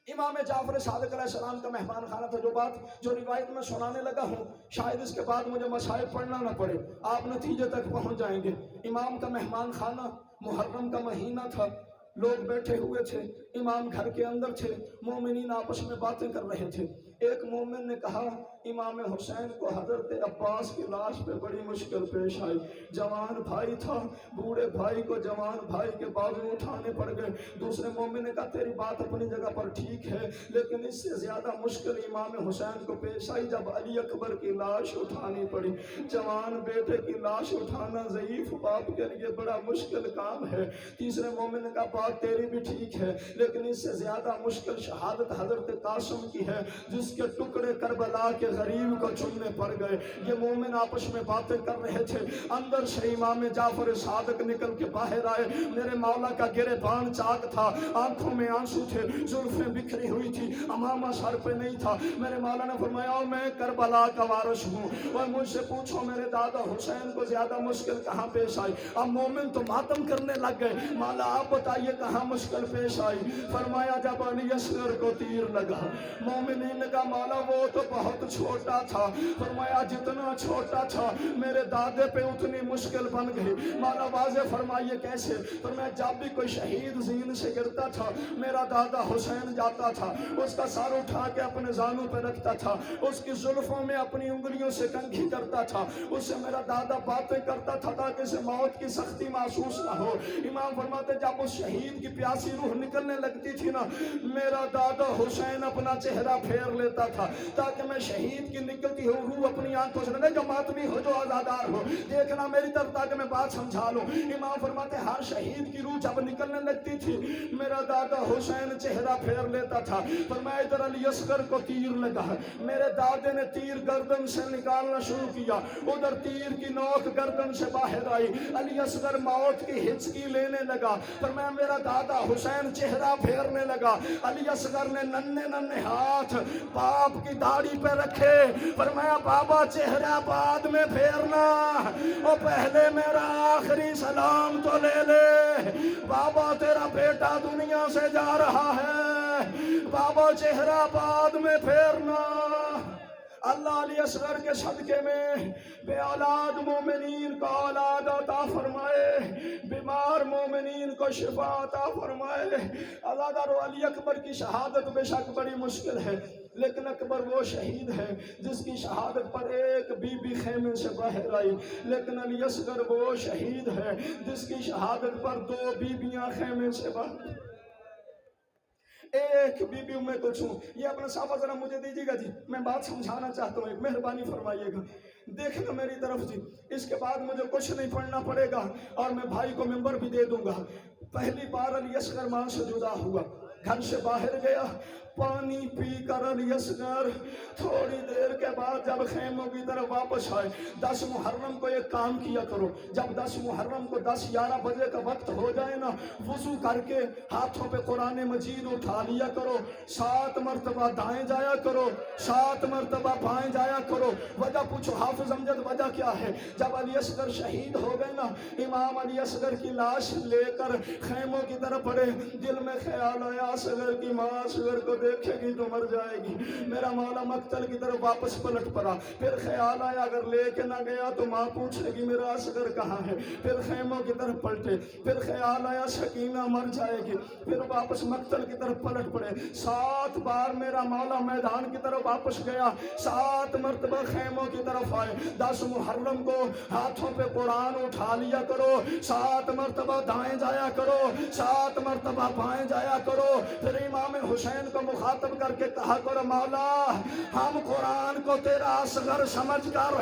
امام جعفر صادق علیہ السلام کا مہمان خانہ تھا۔ جو بات جو روایت میں سنانے لگا ہوں شاید اس کے بعد مجھے مسائل پڑھنا نہ پڑے، آپ نتیجے تک پہنچ جائیں گے۔ امام کا مہمان خانہ، محرم کا مہینہ تھا، لوگ بیٹھے ہوئے تھے، امام گھر کے اندر تھے، مومنین آپس میں باتیں کر رہے تھے۔ ایک مومن نے کہا امام حسین کو حضرت عباس کی لاش پہ بڑی مشکل پیش آئی، جوان بھائی تھا، بوڑھے بھائی کو جوان بھائی کے بازو اٹھانے پڑ گئے۔ دوسرے مومن نے کہا تیری بات اپنی جگہ پر ٹھیک ہے، لیکن اس سے زیادہ مشکل امام حسین کو پیش آئی جب علی اکبر کی لاش اٹھانی پڑی۔ جوان بیٹے کی لاش اٹھانا ضعیف باپ کے لیے بڑا مشکل کام ہے۔ تیسرے مومن نے کہا بات تیری بھی ٹھیک ہے، لیکن اس سے زیادہ مشکل شہادت حضرت قاسم کی ہے جس کے ٹکڑے کربلا کے غریب کو چننے پڑ گئے۔ یہ مومن آپس میں باتیں کر رہے تھے، اندر سے امام جعفر صادق نکل کے باہر آئے۔ میرے مولا کا گریبان چاک تھا، آنکھوں میں آنسو تھے، زلفیں بکھری ہوئی تھی، امامہ سر پہ نہیں تھا۔ میرے مولا نے فرمایا میں کربلا کا وارث ہوں اور مجھ سے پوچھو میرے دادا حسین کو زیادہ مشکل کہاں پیش آئی۔ اب مومن تو ماتم کرنے لگ گئے، مولا آپ بتائیے کہاں مشکل پیش آئی۔ فرمایا جب علی اصغر کو تیر لگا۔ مومنین نے کہا مولا وہ تو بہت چھوٹا تھا۔ فرمایا جتنا چھوٹا تھا میرے دادے پہ اتنی مشکل بن گئی۔ مولا واضح فرمائیے کیسے؟ فرمایا جب بھی کوئی شہید زین سے گرتا تھا میرا دادا حسین جاتا تھا، اس کا سر اٹھا کے اپنے زانوں پہ رکھتا تھا، اس کی زلفوں میں اپنی انگلیوں سے کنگھی کرتا تھا، اس سے میرا دادا باتیں کرتا تھا تاکہ اسے موت کی سختی محسوس نہ ہو۔ امام فرماتے جب اس شہید کی پیاسی روح نکلنے لگتی تھی نا میرا دادا حسین اپنا چہرہ پھیر لیتا تھا تاکہ میں شہید کی نکلتی ہو روح اپنی آنکھوں سے نہ جو ماتمی ہو جو آزادار ہو دیکھنا میری طرف تاکہ میں بات سمجھا لوں۔ امام فرماتے ہر شہید کی روح جب نکلنے لگتی تھی میرا دادا حسین چہرہ پھیر لیتا تھا۔ فرمایا ادھر علی اصغر کو تیر لگا، میرے دادے نے تیر گردن سے نکالنا شروع کیا، ادھر تیر کی نوک گردن سے باہر آئی، علی اصغر موت کی ہچکی لینے لگا۔ فرمایا میرا دادا حسین چہرہ پھیرنے لگا، علی اصغر نے ننھے ننھے ہاتھ باپ کی داڑھی پہ رکھے۔ فرمایا بابا چہرہ بعد میں پھیرنا اور پہلے میرا آخری سلام تو لے لے، بابا تیرا بیٹا دنیا سے جا رہا ہے، بابا چہرہ بعد میں پھیرنا۔ اللہ علی اصغر کے صدقے میں بے اولاد مومنین کو اولاد عطا فرمائے، بیمار مومنین کو شفا عطا فرمائے۔ عزادار علی اکبر کی شہادت بے شک بڑی مشکل ہے، لیکن اکبر وہ شہید ہے جس کی شہادت پر ایک بی بی خیمے سے باہر آئی، لیکن علی اصغر وہ شہید ہے جس کی شہادت پر 2 بیویاں خیمے سے باہر۔ ایک بی بی میں کچھ ہوں، یہ اپنا صحابہ ذرا مجھے دیجیے گا جی، میں بات سمجھانا چاہتا ہوں، ایک مہربانی فرمائیے گا، دیکھنا میری طرف جی، اس کے بعد مجھے کچھ نہیں پڑھنا پڑے گا اور میں بھائی کو ممبر بھی دے دوں گا۔ پہلی بار علی اصغر ماں سے جدا ہوا، گھر سے باہر گیا، پانی پی کر علی اصغر تھوڑی دیر کے بعد جب خیموں کی طرف واپس آئے، 10 محرم کو ایک کام کیا کرو، جب 10 محرم کو 10-11 بجے کا وقت ہو جائے نا، وضو کر کے ہاتھوں پہ قرآن مجید اٹھا لیا کرو، 7 مرتبہ دائیں جایا کرو، 7 مرتبہ بائیں جایا کرو۔ وجہ پوچھو حافظ امجد وجہ کیا ہے؟ جب علی اصغر شہید ہو گئے نا، امام علی اصغر کی لاش لے کر خیموں کی طرف بڑھے، دل میں خیال آیا اصغر کی ماں اصغر کو دیکھے گی تو مر جائے گی، میرا مولا مقتل کی طرف واپس پلٹ پڑا۔ پھر خیال آیا اگر لے کے نہ گیا تو ماں پوچھے گی میرا اصغر کہاں ہے، پھر خیموں کی طرف پلٹے، پھر خیال آیا سکینہ مر جائے گی، پھر واپس مقتل کی طرف پلٹ پڑے۔ 7 بار میرا مولا میدان کی طرف واپس گیا، 7 مرتبہ خیموں کی طرف آئے۔ 10 محرم کو ہاتھوں پہ قرآن اٹھا لیا کرو، 7 مرتبہ دائیں جایا کرو، 7 مرتبہ بائیں جایا کرو۔ پھر امام حسین کو مخاطب کر کے کہا کرو مولا ہم قرآن کو تیرا اصغر سمجھ کر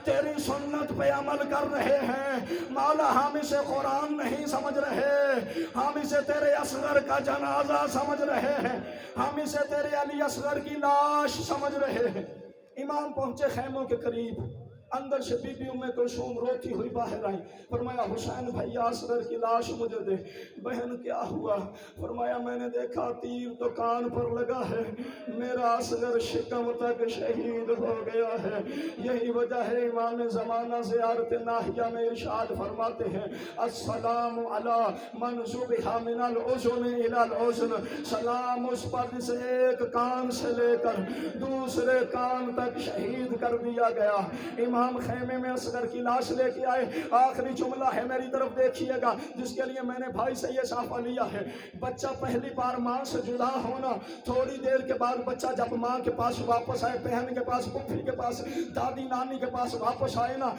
تیری سنت پہ عمل کر رہے ہیں، مولا ہم اسے قرآن نہیں سمجھ رہے، ہم اسے تیرے اصغر کا جنازہ سمجھ رہے ہیں، ہم اسے تیرے علی اصغر کی لاش سمجھ رہے ہیں۔ امام پہنچے خیموں کے قریب، اندر سے بی بی ام کلثوم روتی ہوئی باہر آئی، فرمایا حسین بھیا اصغر کی لاش مجھے دے۔ بہن کیا ہوا؟ فرمایا میں نے دیکھا تیر تو کان پر لگا ہے، میرا اصغر شکم تک شہید ہو گیا ہے۔ یہی وجہ ہے امام زمانہ زیارت ناہیہ میں ارشاد فرماتے ہیں السلام علی من ذبح من الاذن الی الاذن، سلام اس پر جسے ایک کان سے لے کر دوسرے کان تک شہید کر دیا گیا۔ امام خیمے میں اصغر کی لاش لے کے آئے، آخری جملہ ہے میری طرف دیکھیے گا جس کے لیے میں نے بھائی سے یہ صافہ لیا ہے۔ بچہ پہلی بار ماں سے جدا ہونا، تھوڑی دیر کے بعد بچہ جب ماں کے پاس واپس آئے، بہن کے پاس، پھوپھی کے پاس، دادی نانی کے پاس واپس آئے نا،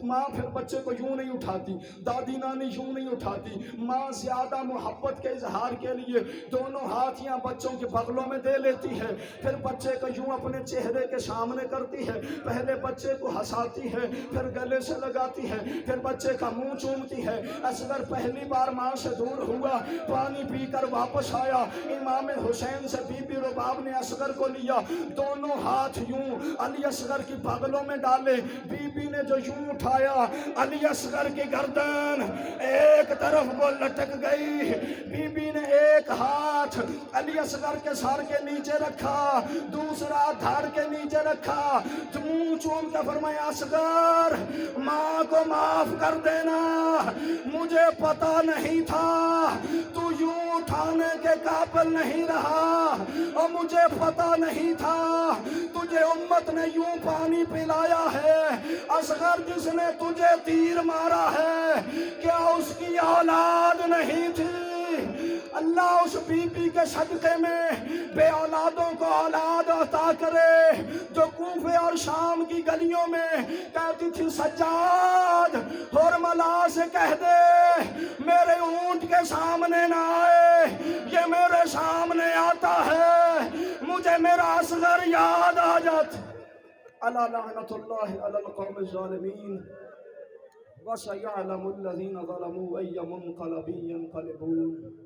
ماں پھر بچے کو یوں نہیں اٹھاتی، دادی نانی یوں نہیں اٹھاتی، ماں زیادہ محبت کے اظہار کے لیے دونوں ہاتھیاں بچوں کے بغلوں میں دے لیتی ہے، پھر بچے کو یوں اپنے چہرے کے سامنے کرتی ہے، پہلے بچے کو ہنساتی ہے، پھر گلے سے لگاتی ہے، پھر بچے کا منہ چومتی ہے۔ اصغر پہلی بار ماں سے دور ہوا، پانی پی کر واپس آیا، امام حسین سے بی بی رباب نے اصغر کو لیا، دونوں ہاتھ یوں علی اصغر کی بغلوں میں ڈالے، بی بی نے جو یوں اٹھایا، علی اصغر کی گردن ایک طرف کو لٹک گئی، بی بی نے ایک ہاتھ علی اصغر کے سر کے نیچے رکھا، دوسرا دھڑ کے نیچے رکھا، منہ چوم کے فرمایا اصغر ماں کو معاف کر دینا، مجھے پتا نہیں تھا تو یوں اٹھانے کے قابل نہیں رہا، اور مجھے پتا نہیں تھا تجھے امت نے یوں پانی پلایا ہے، اصغر جس نے تجھے تیر مارا ہے کیا اس کی اولاد نہیں تھی؟ اللہ اس بی بی کے صدقے میں بے اولادوں کو اولاد عطا کرے، جو کوفے اور شام کی گلیوں میں کہتی تھی سجاد ہرملا سے کہہ دے میرے اونٹ کے سامنے نہ آئے، یہ میرے سامنے آتا ہے مجھے میرا اصغر یاد آ جاتا۔ الا لعنت اللہ علی القوم الظالمین وسيعلم الذين ظلموا أي منقلب ينقلبون۔